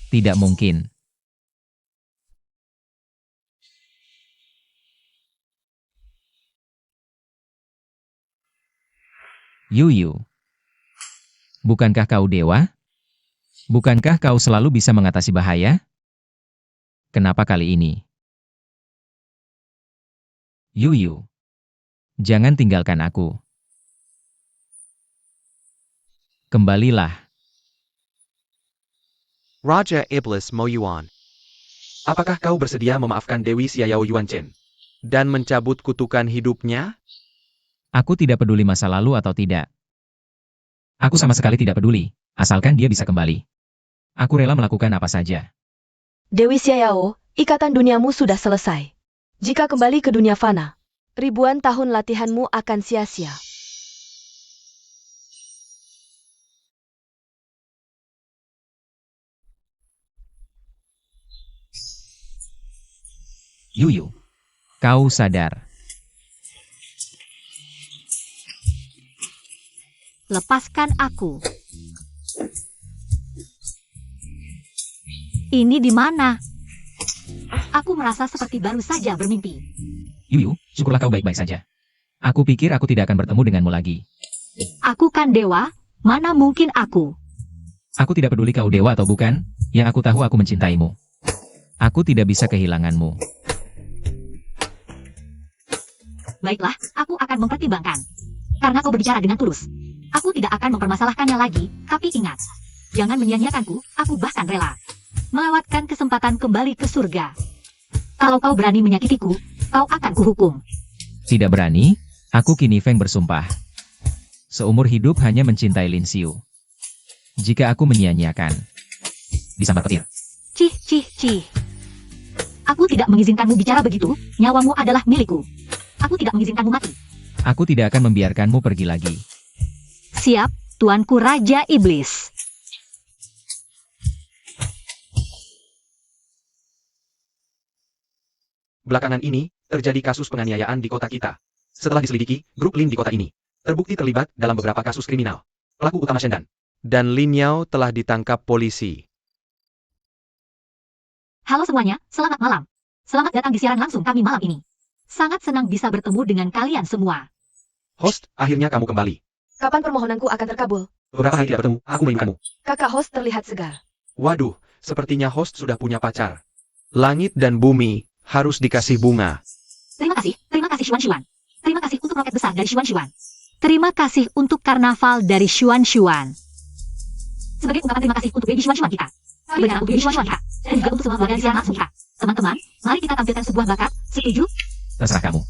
Tidak mungkin. Yuyu. Bukankah kau dewa? Bukankah kau selalu bisa mengatasi bahaya? Kenapa kali ini? Yuyu. Jangan tinggalkan aku. Kembalilah. Raja Iblis Mo Yuan. Apakah kau bersedia memaafkan Dewi Xiao Yuan Chen Dan mencabut kutukan hidupnya? Aku tidak peduli masa lalu atau tidak. Aku sama sekali tidak peduli, asalkan dia bisa kembali. Aku rela melakukan apa saja. Dewi Xiao, ikatan duniamu sudah selesai. Jika kembali ke dunia fana, ribuan tahun latihanmu akan sia-sia. Yuyu. Kau sadar. Lepaskan aku. Ini di mana? Aku merasa seperti baru saja bermimpi. Yuyu, syukurlah kau baik-baik saja. Aku pikir aku tidak akan bertemu denganmu lagi. Aku kan dewa, mana mungkin aku? Aku tidak peduli kau dewa atau bukan, yang aku tahu aku mencintaimu. Aku tidak bisa kehilanganmu. Baiklah, aku akan mempertimbangkan. Karena kau berbicara dengan tulus. Aku tidak akan mempermasalahkannya lagi, tapi ingat. Jangan menyia-nyiakanku, aku bahkan rela melewatkan kesempatan kembali ke surga. Kalau kau berani menyakitiku, kau akan kuhukum. Tidak berani, aku Qin Feng bersumpah. Seumur hidup hanya mencintai Lin Xiu. Jika aku menyia-nyiakan, disambar petir. Cih, cih, cih. Aku tidak mengizinkanmu bicara begitu, nyawamu adalah milikku. Aku tidak mengizinkanmu mati. Aku tidak akan membiarkanmu pergi lagi. Siap, Tuanku Raja Iblis. Belakangan ini, terjadi kasus penganiayaan di kota kita. Setelah diselidiki, grup Lin di kota ini terbukti terlibat dalam beberapa kasus kriminal. Pelaku utama Shendan. Dan Lin Yao telah ditangkap polisi. Halo semuanya, selamat malam. Selamat datang di siaran langsung kami malam ini. Sangat senang bisa bertemu dengan kalian semua. Host, akhirnya kamu kembali. Kapan permohonanku akan terkabul? Beberapa hari tidak bertemu, aku merindukanmu. Kakak host terlihat segar. Waduh, sepertinya host sudah punya pacar. Langit dan bumi harus dikasih bunga. Terima kasih Xuan Xuan. Terima kasih untuk roket besar dari Xuan Xuan. Terima kasih untuk karnaval dari Xuan Xuan. Sebagai ungkapan terima kasih untuk baby Xuan Xuan kita. Kebenaran untuk baby Xuan Xuan kita. Dan juga untuk semua warga di siaran langsung kita. Teman-teman, mari kita tampilkan sebuah bakat. Setuju? Terserah kamu.